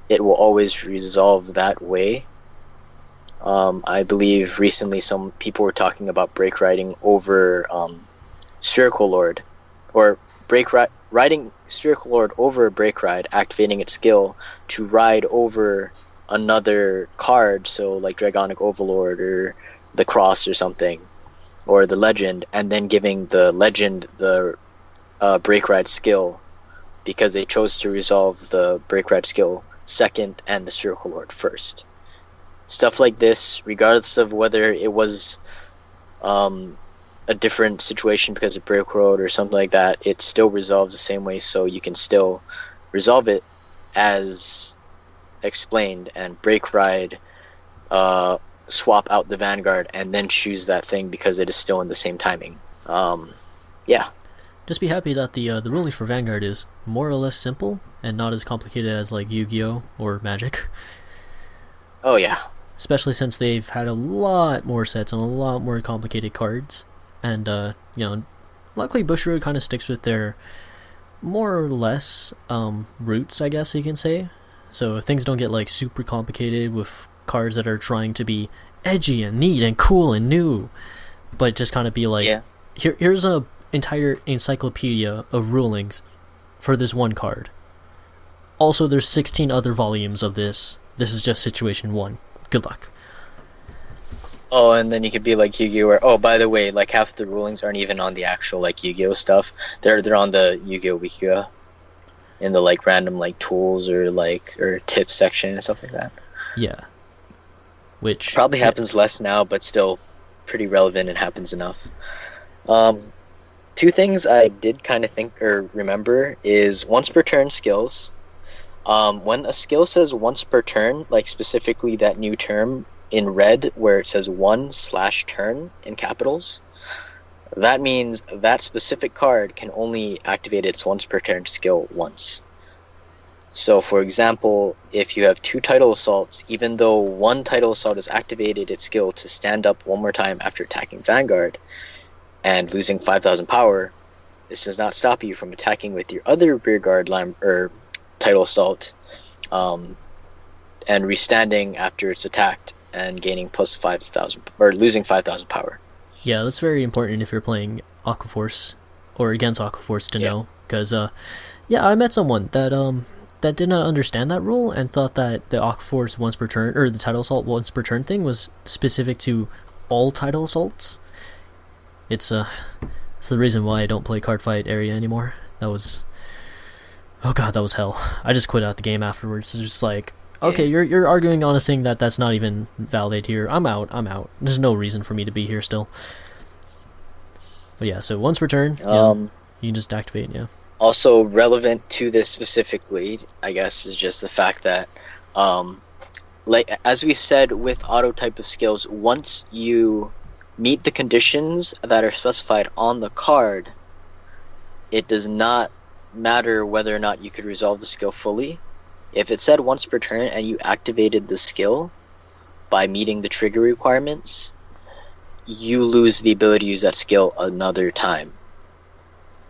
it will always resolve that way. I believe recently some people were talking about break riding over Spherical Lord, or riding Spherical Lord over a break ride, activating its skill to ride over another card, so like Dragonic Overlord or the Cross or something, or the Legend, and then giving the Legend the break ride skill, because they chose to resolve the break ride skill second and the Spherical Lord first. Stuff like this, regardless of whether it was a different situation because of break road or something like that, it still resolves the same way, so you can still resolve it as explained and break ride, swap out the Vanguard, and then choose that thing because it is still in the same timing. Yeah. Just be happy that the ruling for Vanguard is more or less simple and not as complicated as like Yu-Gi-Oh or Magic. Oh yeah. Especially since they've had a lot more sets and a lot more complicated cards, and luckily Bushiroad kind of sticks with their more or less roots, I guess you can say. So things don't get like super complicated with cards that are trying to be edgy and neat and cool and new, but just kind of be like, here's a entire encyclopedia of rulings for this one card. Also, there's 16 other volumes of this. This is just situation 1. Good luck. Oh, and then you could be like Yu-Gi-Oh! Where, oh, by the way, like half the rulings aren't even on the actual like Yu-Gi-Oh! Stuff. They're on the Yu-Gi-Oh! Wiki, in the like random like tools or tips section and stuff like that. Yeah. Which probably happens less now, but still pretty relevant and happens enough. Two things I did kind of think or remember is once per turn skills. When a skill says once per turn, like specifically that new term in red where it says 1/turn in capitals, that means that specific card can only activate its once per turn skill once. So for example, if you have 2 Tidal Assaults, even though one Tidal Assault has activated its skill to stand up one more time after attacking Vanguard and losing 5,000 power, this does not stop you from attacking with your other rearguard line or Tidal Assault, and restanding after it's attacked and gaining plus 5,000 or losing 5,000 power. Yeah, that's very important if you're playing Aquaforce or against Aquaforce to know, because I met someone that did not understand that rule and thought that the Aquaforce once per turn or the Tidal Assault once per turn thing was specific to all Tidal Assaults. It's the reason why I don't play Cardfight area anymore. Oh god, that was hell. I just quit out the game afterwards. It's just like, okay, you're arguing on a thing that's not even valid here. I'm out. There's no reason for me to be here still. But yeah, so once per turn, you can just activate, yeah. Also relevant to this specifically, I guess, is just the fact that, like as we said with auto type of skills, once you meet the conditions that are specified on the card, it does not matter whether or not you could resolve the skill fully. If it said once per turn and you activated the skill by meeting the trigger requirements, you lose the ability to use that skill another time.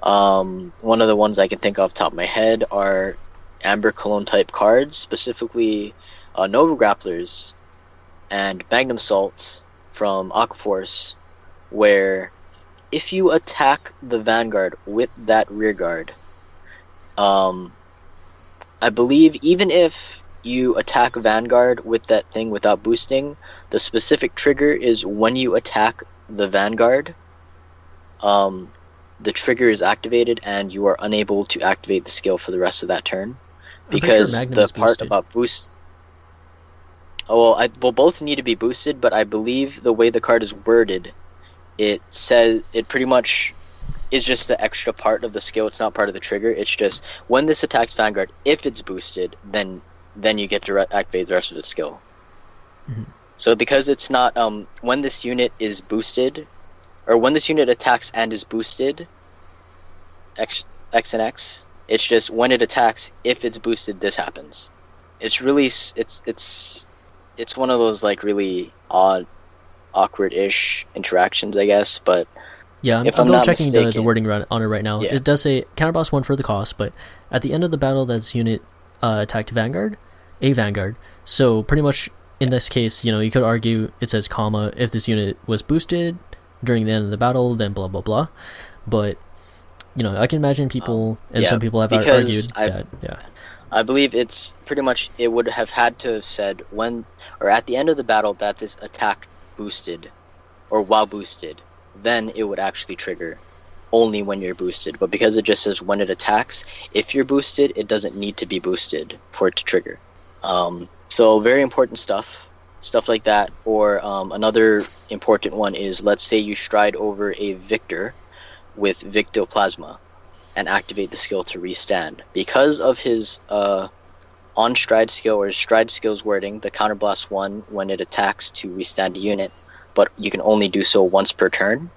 One of the ones I can think off the top of my head are Amber Cologne type cards, specifically Nova Grapplers and Magnum Salt from Aquaforce, where if you attack the Vanguard with that rearguard, I believe even if you attack Vanguard with that thing without boosting, the specific trigger is when you attack the Vanguard, the trigger is activated and you are unable to activate the skill for the rest of that turn. Because sure the part about boost... well, both need to be boosted, but I believe the way the card is worded, it says it pretty much is just the extra part of the skill. It's not part of the trigger. It's just when this attacks Vanguard, if it's boosted, then you get to activate the rest of the skill. Mm-hmm. So because it's not when this unit is boosted, or when this unit attacks and is boosted, X and X. It's just when it attacks, if it's boosted, this happens. It's really it's one of those like really awkward-ish interactions, I guess. But yeah, if I'm I'm not checking mistaken, the wording on it right now. Yeah. It does say counterblast 1 for the cost, but at the end of the battle, that's unit attacked Vanguard, a Vanguard. So pretty much in this case, you could argue it says comma if this unit was boosted during the end of the battle, then blah blah blah. But I can imagine people and some people have argued that. Yeah, I believe it's pretty much it would have had to have said when or at the end of the battle that this attack boosted, or while boosted, then it would actually trigger only when you're boosted. But because it just says when it attacks, if you're boosted, it doesn't need to be boosted for it to trigger. So very important stuff like that. Or another important one is, let's say you stride over a Victor with Victoplasma and activate the skill to restand. Because of his on stride skill or his stride skills wording, the counterblast 1 when it attacks to restand a unit, but you can only do so once per turn.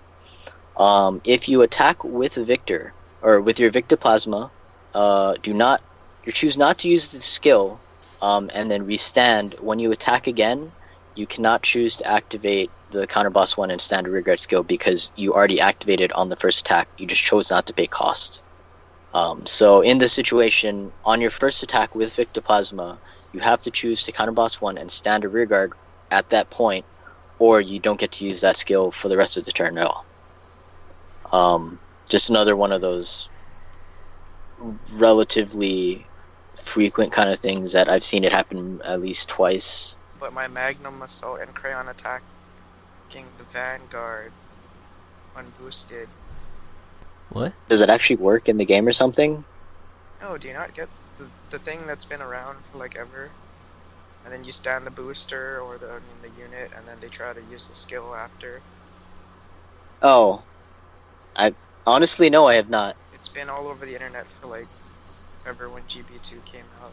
If you attack with Victor or with your Victoplasma, you choose not to use the skill, and then restand. When you attack again, you cannot choose to activate the counterblast 1 and standard rearguard skill because you already activated on the first attack. You just chose not to pay cost. So in this situation, on your first attack with Victoplasma, you have to choose to counterblast 1 and standard rearguard at that point, or you don't get to use that skill for the rest of the turn at all. Just another one of those relatively frequent kind of things that I've seen it happen at least twice. But my Magnum Assault and Crayon attacking the Vanguard unboosted. What? Does it actually work in the game or something? No, do you not get the thing that's been around for like ever? And then you stand the booster or the unit, and then they try to use the skill after. Oh, I honestly no, I have not. It's been all over the internet for like ever when GB2 came out.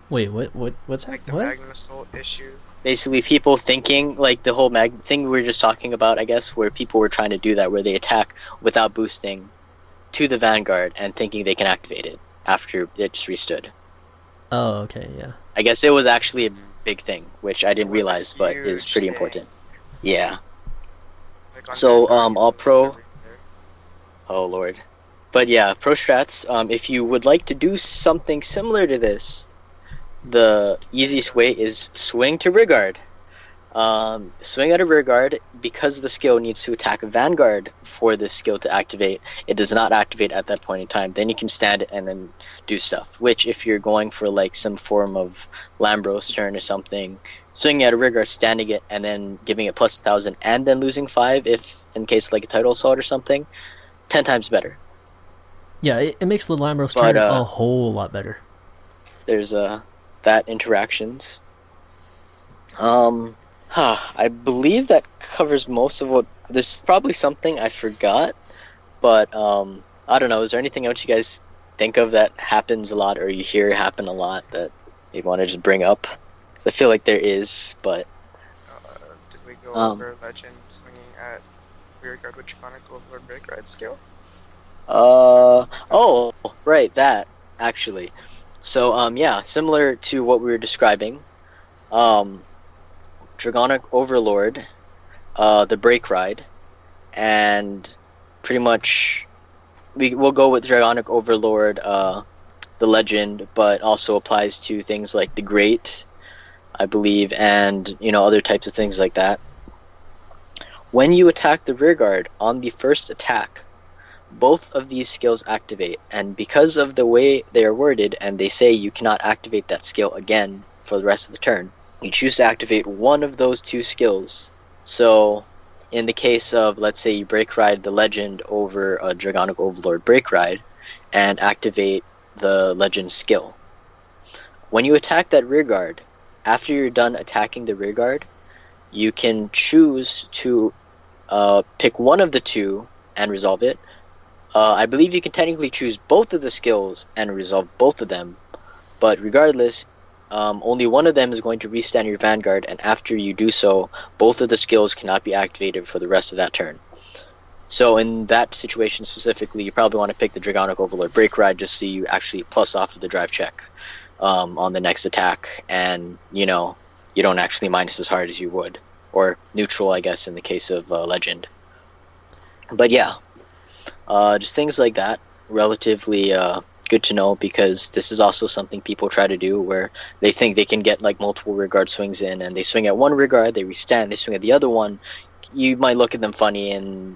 Wait, what's that? Like the What? Magnum Assault issue. Basically, people thinking like the whole thing we were just talking about, I guess, where people were trying to do that, where they attack without boosting to the Vanguard and thinking they can activate it after it's restood. Oh, okay, yeah. I guess it was actually a big thing, which I didn't It was a realize, but is huge pretty thing. important. Yeah. Like on So, Vanguard, all it was pro. everywhere. Oh lord. But yeah, pro strats. If you would like to do something similar to this, the easiest way is swing to rearguard. Swing at a rearguard. Because the skill needs to attack Vanguard for this skill to activate, it does not activate at that point in time. Then you can stand it and then do stuff. Which, if you're going for like some form of Lambros turn or something, swinging at a rearguard, standing it, and then giving it plus 1,000, and then losing 5 if in case like a title assault or something, 10 times better. Yeah, it makes the Lambros But, turn a whole lot better. There's that interactions. I believe that covers most of what. There's probably something I forgot, but I don't know. Is there anything else you guys think of that happens a lot, or you hear happen a lot that you want to just bring up? Because I feel like there is, but Did we go over Legend swinging at rearguard with Draconic Overlord Break Ride skill? Oh, right, that actually. So yeah, similar to what we were describing. Dragonic Overlord, the Break Ride, and pretty much we'll go with Dragonic Overlord, the Legend, but also applies to things like the Great, I believe, and other types of things like that. When you attack the rearguard on the first attack, both of these skills activate, and because of the way they are worded, and they say you cannot activate that skill again for the rest of the turn, you choose to activate one of those two skills. So, in the case of, let's say you Break Ride the Legend over a Dragonic Overlord Break Ride, and activate the Legend skill. When you attack that rearguard, after you're done attacking the rearguard, you can choose to pick one of the two and resolve it, I believe you can technically choose both of the skills and resolve both of them, but regardless, only one of them is going to restand your Vanguard, and after you do so, both of the skills cannot be activated for the rest of that turn. So in that situation specifically, you probably want to pick the Dragonic Overlord Break Ride just so you actually plus off of the drive check on the next attack, and you don't actually minus as hard as you would, or neutral, I guess, in the case of Legend. But yeah, just things like that, relatively good to know, because this is also something people try to do where they think they can get like multiple rear guard swings in, and they swing at one rear guard, they restand, they swing at the other one. You might look at them funny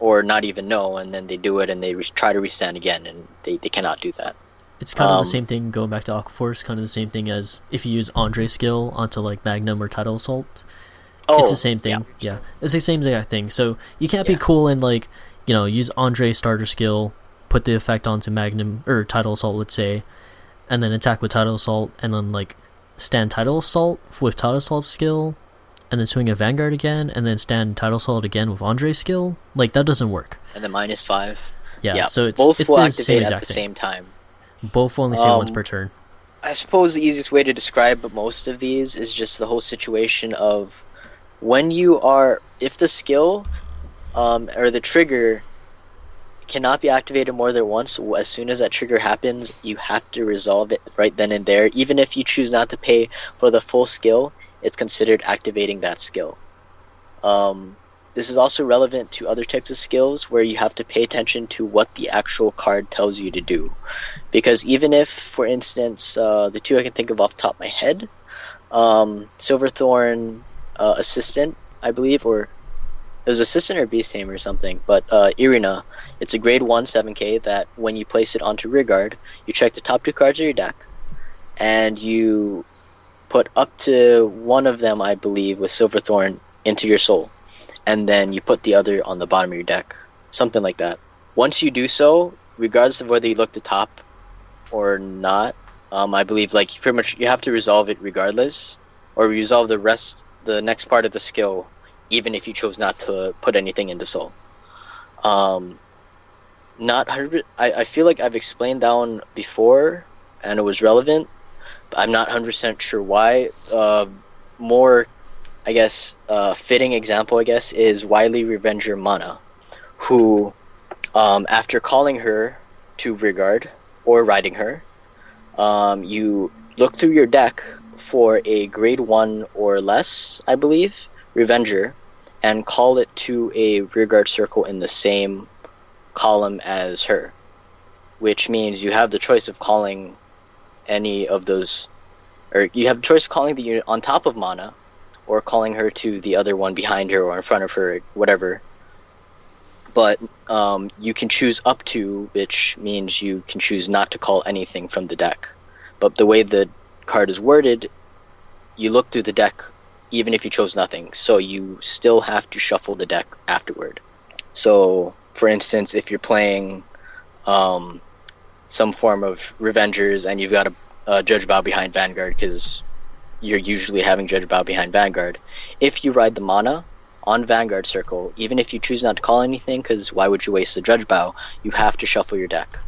or not even know, and then they do it and they try to restand again, and they cannot do that. It's kind of the same thing, going back to Aquaforce, kind of the same thing as if you use Andre skill onto like Magnum or Tidal Assault. It's the same thing. Yeah. It's the same exact thing. So you can't be cool and like, use Andre starter skill, put the effect onto Magnum or Tidal Assault, let's say, and then attack with Tidal Assault, and then like stand Tidal Assault with Tidal Assault skill, and then swing a Vanguard again, and then stand Tidal Assault again with Andre skill. Like, that doesn't work. And then -5. Yeah, so it's both it's will the activate same at exact the thing. same time. Both will only say once per turn. I suppose the easiest way to describe most of these is just the whole situation of when you are, if the skill or the trigger cannot be activated more than once, as soon as that trigger happens, you have to resolve it right then and there. Even if you choose not to pay for the full skill, it's considered activating that skill. This is also relevant to other types of skills where you have to pay attention to what the actual card tells you to do. Because even if, for instance, the two I can think of off the top of my head, Silverthorn Assistant, I believe, or it was Assistant or Beast Tamer or something, but Irina, it's a grade 1 7k that when you place it onto Rearguard, you check the top 2 cards of your deck, and you put up to one of them, I believe, with Silverthorn into your soul, and then you put the other on the bottom of your deck, something like that. Once you do so, regardless of whether you look the top or not, I believe like pretty much you have to resolve it regardless, or resolve the next part of the skill, even if you chose not to put anything into soul. Not 100. I feel like I've explained that one before, and it was relevant. But I'm not 100% sure why. More, I guess, fitting example, I guess, is Wily Revenger Mana, who, after calling her to Rigard or riding her, you look through your deck for a grade 1 or less, I believe, Revenger, and call it to a rearguard circle in the same column as her, which means you have the choice of calling any of those, or you have the choice of calling the unit on top of Mana, or calling her to the other one behind her or in front of her, whatever. But you can choose up to, which means you can choose not to call anything from the deck. But the way the card is worded, you look through the deck even if you chose nothing, so you still have to shuffle the deck afterward. So, for instance, if you're playing some form of Revengers and you've got a Judge Bow behind Vanguard, because you're usually having Judge Bow behind Vanguard, if you ride the Mana on Vanguard Circle, even if you choose not to call anything, because why would you waste the Judge Bow, you have to shuffle your deck.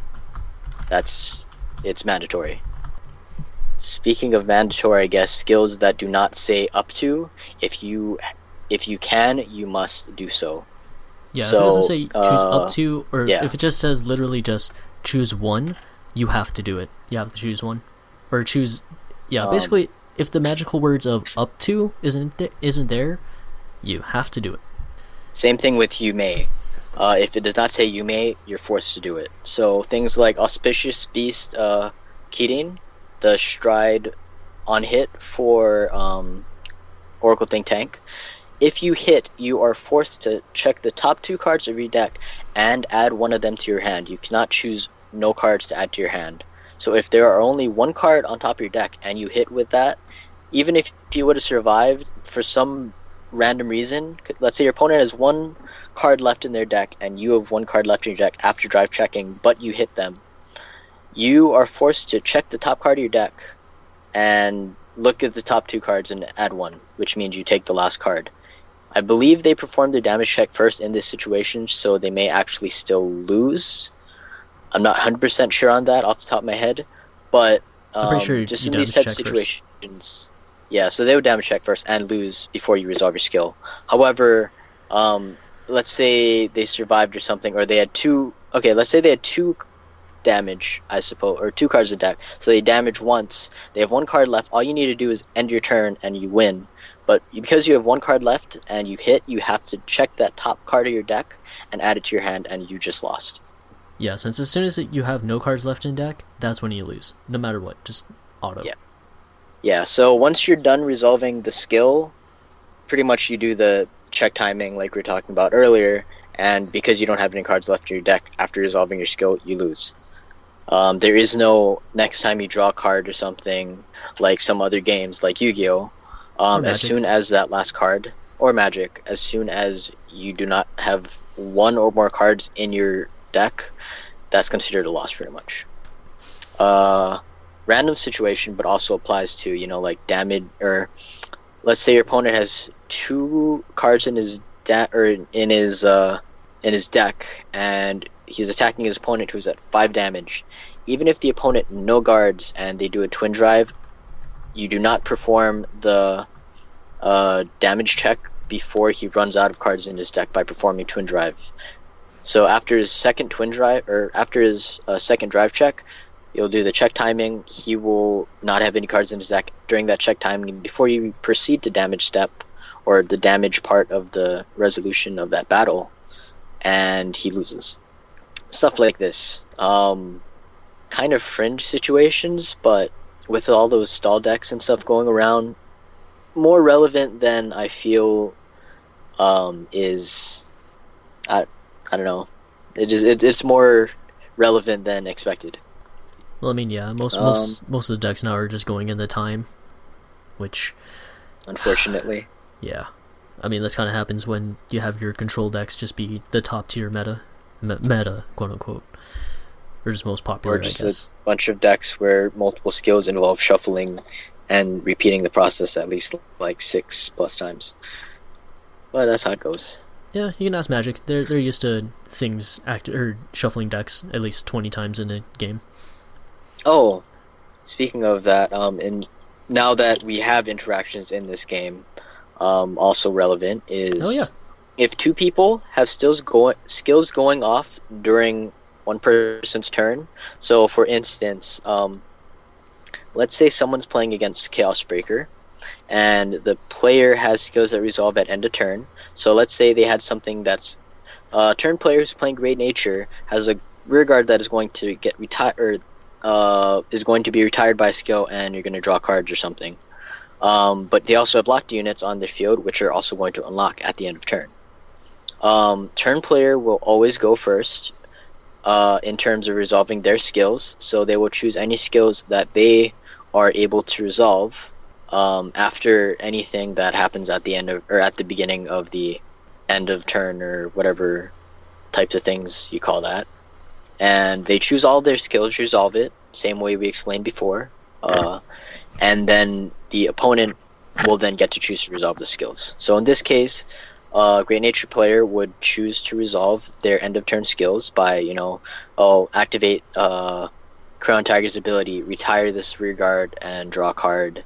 It's mandatory. Speaking of mandatory, I guess, skills that do not say up to, if you can, you must do so. Yeah, so, if it doesn't say choose up to, or yeah. if it just says literally just choose one, you have to do it. You have to choose one. Or choose, basically, if the magical words of up to isn't there, you have to do it. Same thing with you may. If it does not say you may, you're forced to do it. So things like Auspicious Beast Keating, the Stride on hit for Oracle Think Tank. If you hit, you are forced to check the top 2 cards of your deck and add one of them to your hand. You cannot choose no cards to add to your hand. So if there are only one card on top of your deck and you hit with that, even if you would have survived for some random reason, let's say your opponent has 1 card left in their deck and you have 1 card left in your deck after drive checking, but you hit them, you are forced to check the top card of your deck and look at the top 2 cards and add 1, which means you take the last card. I believe they perform their damage check first in this situation, so they may actually still lose. I'm not 100% sure on that off the top of my head, but I'm pretty sure just you in these damage types of check first. situations, yeah, so they would damage check first and lose before you resolve your skill. However, let's say they survived or something, or they had two. Okay, let's say they had two damage, I suppose, or two cards in deck. So they damage once. They have one card left. All you need to do is end your turn and you win. But because you have one card left and you hit, you have to check that top card of your deck and add it to your hand, and you just lost. Yeah, since as soon as you have no cards left in deck, that's when you lose. No matter what, just auto. Yeah. Yeah, so once you're done resolving the skill, pretty much you do the check timing like we were talking about earlier, and because you don't have any cards left in your deck after resolving your skill, you lose. There is no next time you draw a card or something like some other games like Yu-Gi-Oh! As soon as that last card, or Magic, as soon as you do not have one or more cards in your deck, that's considered a loss pretty much. Random situation, but also applies to, like damage, or let's say your opponent has two cards in his deck, and he's attacking his opponent who's at 5 damage. Even if the opponent no guards and they do a twin drive, you do not perform the damage check before he runs out of cards in his deck by performing twin drive. So after his second twin drive, or after his second drive check, you'll do the check timing. He will not have any cards in his deck during that check timing before you proceed to damage step, or the damage part of the resolution of that battle, and he loses. Stuff like this. Kind of fringe situations, but with all those stall decks and stuff going around, more relevant than I feel is... I don't know. It's more relevant than expected. Well, I mean, yeah, most of the decks now are just going in the time, which... Unfortunately. Yeah. I mean, this kind of happens when you have your control decks just be the top tier meta, quote unquote. Or just most popular, or just I guess. A bunch of decks where multiple skills involve shuffling and repeating the process at least like 6+ times. But that's how it goes. Yeah, you can ask Magic. They're used to things shuffling decks at least 20 times in a game. Oh, speaking of that, now that we have interactions in this game, also relevant is if two people have skills going off during one person's turn. So, for instance, let's say someone's playing against Chaos Breaker, and the player has skills that resolve at end of turn. So let's say they had something that's turn player who's playing Great Nature has a rear guard that is going to get retired, is going to be retired by a skill, and you're going to draw cards or something. But they also have locked units on their field, which are also going to unlock at the end of turn. Turn player will always go first in terms of resolving their skills, so they will choose any skills that they are able to resolve after anything that happens at the end of, or at the beginning of the end of turn, or whatever types of things you call that. And they choose all their skills, resolve it, same way we explained before. And then the opponent will then get to choose to resolve the skills. So in this case, Great Nature player would choose to resolve their end of turn skills by, activate Crown Tiger's ability, retire this rear guard, and draw a card,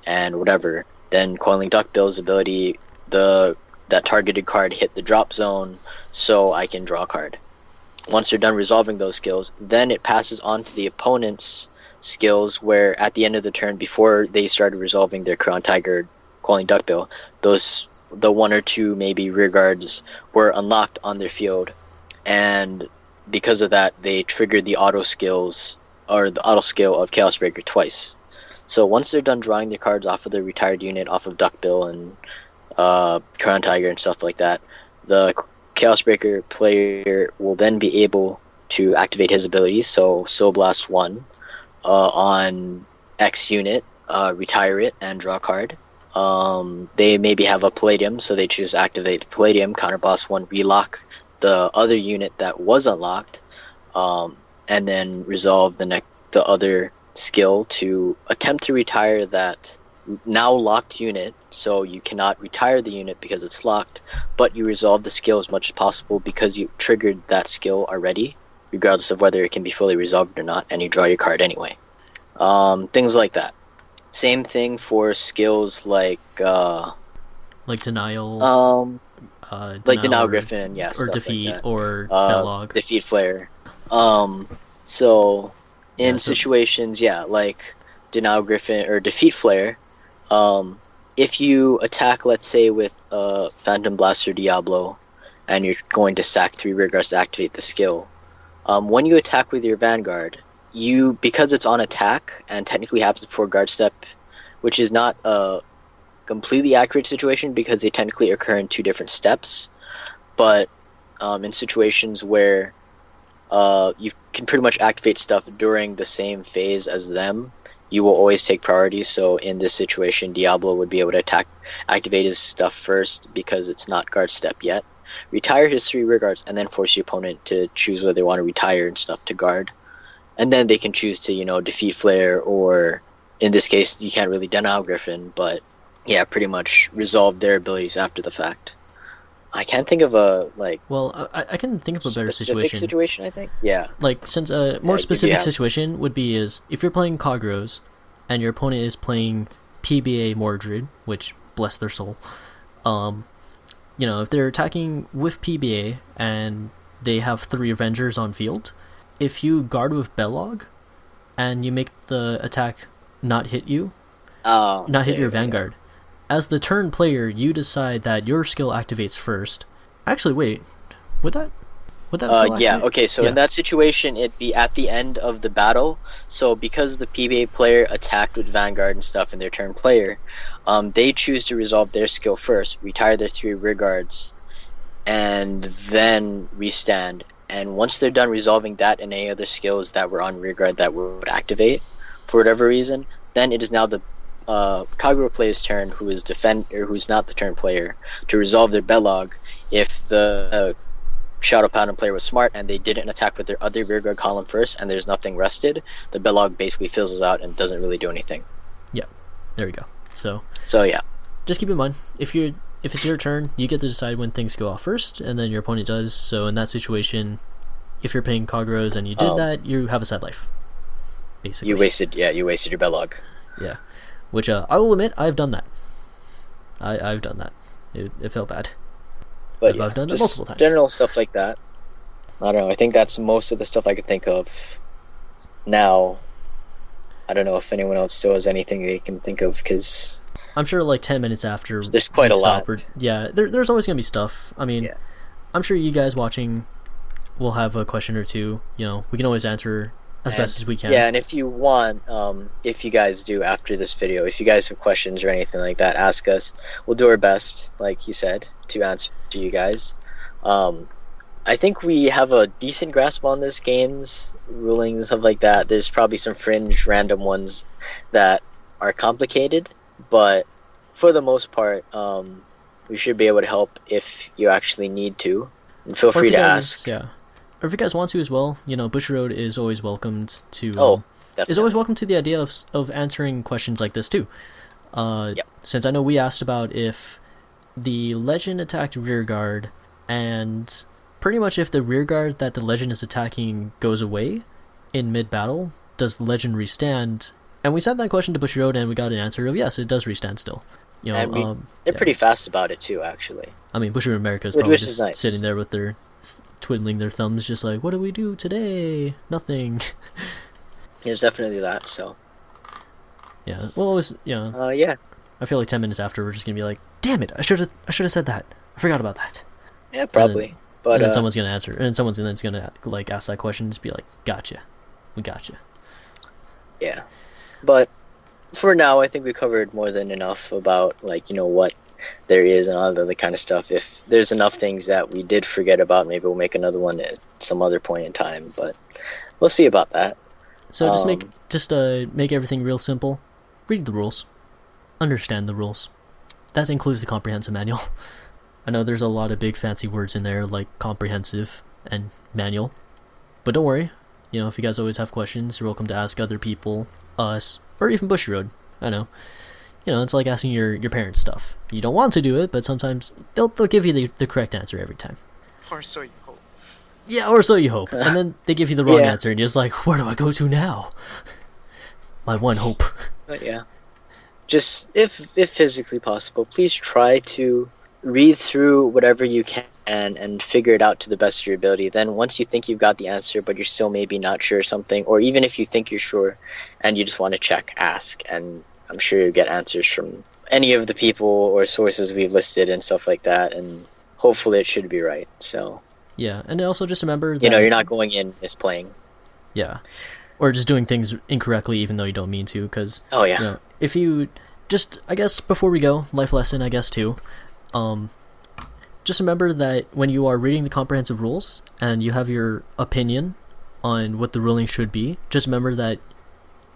and whatever. Then Coiling Duckbill's ability, that targeted card hit the drop zone, so I can draw a card. Once they're done resolving those skills, then it passes on to the opponent's skills, where at the end of the turn, before they started resolving their Crown Tiger, Coiling Duckbill, the one or two maybe rear guards were unlocked on their field, and because of that, they triggered the auto skills, or the auto skill of Chaos Breaker twice. So once they're done drawing their cards off of their retired unit, off of Duckbill and Crown Tiger and stuff like that, the Chaos Breaker player will then be able to activate his abilities. So Soul Blast 1 on X unit, retire it and draw a card. They maybe have a Palladium, so they choose activate Palladium, Counter Blast 1, relock the other unit that was unlocked, and then resolve the other skill to attempt to retire that now locked unit So you cannot retire the unit because it's locked, but you resolve the skill as much as possible because you triggered that skill already, regardless of whether it can be fully resolved or not, and you draw your card anyway. Things like that. Same thing for skills like denial, like Denial or, Griffin, yeah, or stuff defeat, like that. or Belog. Defeat Flare. So in Yeah, so- situations, like Denial Griffin or Defeat Flare, if you attack, let's say, with Phantom Blast or Diablo, and you're going to sack 3 rearguards to activate the skill, when you attack with your Vanguard, because it's on attack and technically happens before guard step, which is not a completely accurate situation because they technically occur in 2 different steps, but in situations where you can pretty much activate stuff during the same phase as them, you will always take priority. So in this situation, Diablo would be able to activate his stuff first because it's not guard step yet, retire his 3 rear guards, and then force your opponent to choose whether they want to retire and stuff to guard. And then they can choose to, defeat Flare, or in this case, you can't really Denial Griffin, but yeah, pretty much resolve their abilities after the fact. I can't think of a Well, I can think of a better specific situation. I think, yeah. Like, since a more Yeah, specific yeah. situation would be is if you're playing Kagros and your opponent is playing PBA Mordred, which bless their soul, if they're attacking with PBA and they have 3 Avengers on field, if you guard with Belog and you make the attack not hit you, not hit your Vanguard, as the turn player, you decide that your skill activates first. Actually, wait, would that still Yeah, activate? okay, so in that situation, it'd be at the end of the battle. So because the PBA player attacked with Vanguard and stuff in their turn player, they choose to resolve their skill first, retire their 3 rear guards, and then restand. And once they're done resolving that and any other skills that were on rear guard that would activate, for whatever reason, then it is now the Kagura player's turn, who's not the turn player, to resolve their Belog. If the Shadow Paladin player was smart and they didn't attack with their other rearguard column first and there's nothing rested, the Belog basically fizzles out and doesn't really do anything. Yeah, there we go. So yeah. just keep in mind, if it's your turn, you get to decide when things go off first, and then your opponent does. So in that situation, if you're playing Kagros and you did that, you have a sad life, basically. You wasted your Belog. Yeah, which I will admit, I've done that. I've done that. It felt bad. But I've done that just multiple times. general stuff like that. I don't know. I think that's most of the stuff I could think of now. I don't know if anyone else still has anything they can think of, because I'm sure like 10 minutes after there's quite we a lot. stop, there's always going to be stuff. I mean, Yeah. I'm sure you guys watching will have a question or two. We can always answer as best as we can. Yeah, and if you want, if you guys do after this video, if you guys have questions or anything like that, ask us. We'll do our best, like he said, to answer you guys. I think we have a decent grasp on this game's rulings and stuff like that. There's probably some fringe random ones that are complicated, but for the most part, we should be able to help if you actually need to. And feel Or if free you to guys- ask. Yeah. Or if you guys want to as well, Bushiroad is always welcomed to. Oh, Is definitely. always welcome to the idea of answering questions like this too. Yep. Since I know we asked about if the legend attacked rearguard, and pretty much if the rearguard that the legend is attacking goes away in mid battle, does the legend restand? And we sent that question to Bushiroad, and we got an answer of yes, it does restand still. And they're yeah. pretty fast about it too, actually. I mean, Bushiroad America is Which probably is just nice. sitting there with their twiddling their thumbs, just like, what do we do today? Nothing. There's definitely that. So Yeah. Well, always, yeah, I feel like 10 minutes after we're just gonna be like, damn it, I should have said that. I forgot about that. yeah, probably. But And then someone's gonna answer, and then someone's gonna like ask that question, and just be like, gotcha, we gotcha. yeah, but for now, I think we covered more than enough about what there is and all the other kind of stuff. If there's enough things that we did forget about, maybe we'll make another one at some other point in time. But we'll see about that. So just make everything real simple. Read the rules, understand the rules. That includes the comprehensive manual. I know there's a lot of big fancy words in there like comprehensive and manual, but don't worry. If you guys always have questions, you're welcome to ask other people, us, or even Bushiroad. I know it's like asking your parents stuff. You don't want to do it, but sometimes they'll give you the correct answer every time. Or so you hope. Yeah, or so you hope. And then they give you the wrong Yeah. answer, and you're just like, where do I go to now? My one hope. But yeah, just if physically possible, please try to read through whatever you can and figure it out to the best of your ability. Then once you think you've got the answer, but you're still maybe not sure of something, or even if you think you're sure and you just want to check, ask, and I'm sure you'll get answers from any of the people or sources we've listed and stuff like that, and hopefully it should be right. So Yeah, and also just remember that... you're not going in misplaying. Yeah. Or just doing things incorrectly even though you don't mean to, because... Oh yeah. If you... Just, I guess, before we go, life lesson, I guess, too. Just remember that when you are reading the comprehensive rules, and you have your opinion on what the ruling should be, just remember that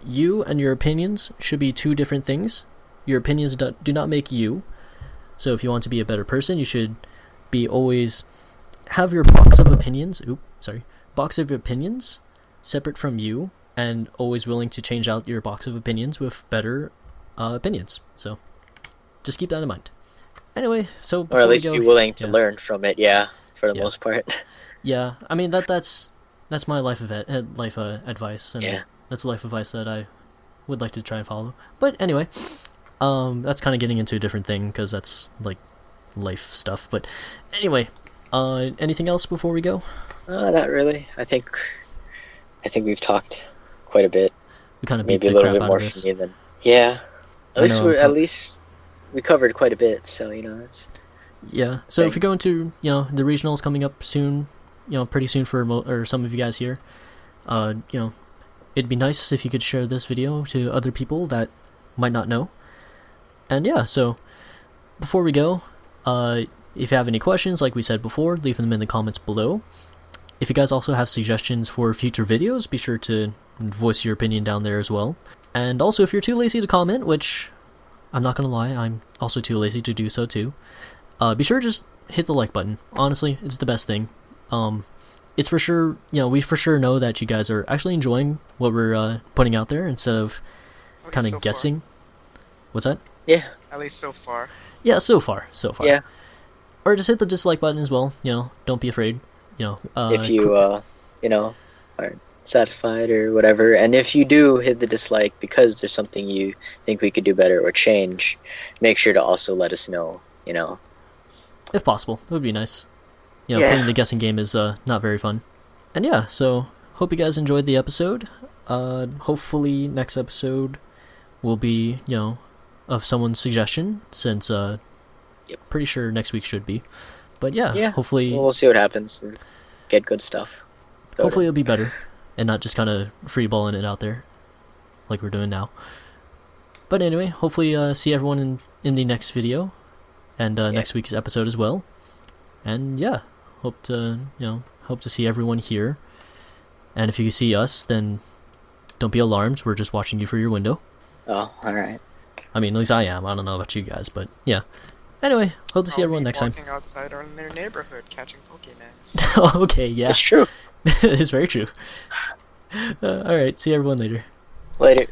you and your opinions should be two different things. Your opinions do not make you. So if you want to be a better person, you should be always... have your box of opinions... box of opinions separate from you, and always willing to change out your box of opinions with better opinions. So just keep that in mind. Anyway, so Or at least be willing to yeah. learn from it, yeah, for the Yeah. most part. Yeah, I mean that's my life advice, and Yeah. that's life advice that I would like to try and follow. But anyway, that's kind of getting into a different thing because that's like life stuff. But anyway, anything else before we go? Not really. I think we've talked quite a bit. We kind of beat Maybe a the little crap bit out more of for this. me than yeah. I know, At least we covered quite a bit. So it's Yeah. So if thing. you're going to, the regionals coming up soon, pretty soon for or some of you guys here, it'd be nice if you could share this video to other people that might not know. And yeah, so before we go, if you have any questions, like we said before, leave them in the comments below. If you guys also have suggestions for future videos, be sure to voice your opinion down there as well. And also, if you're too lazy to comment, which I'm not gonna lie, I'm also too lazy to do so too, be sure to just hit the like button. Honestly, it's the best thing. It's for sure, we for sure know that you guys are actually enjoying what we're putting out there instead of At least kind of so far. guessing. What's that? yeah, At least so far. Yeah, so far. yeah. Or just hit the dislike button as well. Don't be afraid. If you aren't satisfied or whatever, and if you do hit the dislike because there's something you think we could do better or change, make sure to also let us know. if possible, it would be nice. Yeah. Playing the guessing game is not very fun. And yeah, so hope you guys enjoyed the episode. Hopefully next episode will be of someone's suggestion, since pretty sure next week should be. But yeah. Hopefully we'll see what happens. Get good stuff. hopefully it'll be better and not just kind of freeballing it out there like we're doing now. But anyway, hopefully see everyone in the next video and next week's episode as well. And yeah, hope to see everyone here. And if you see us, then don't be alarmed. We're just watching you through your window. Oh, all right. I mean, at least I am. I don't know about you guys, but yeah. Anyway, hope to see everyone next time. Walking outside or in their neighborhood catching Pokemons. Okay, yeah. It's true. It's very true. Alright, see everyone later. Later.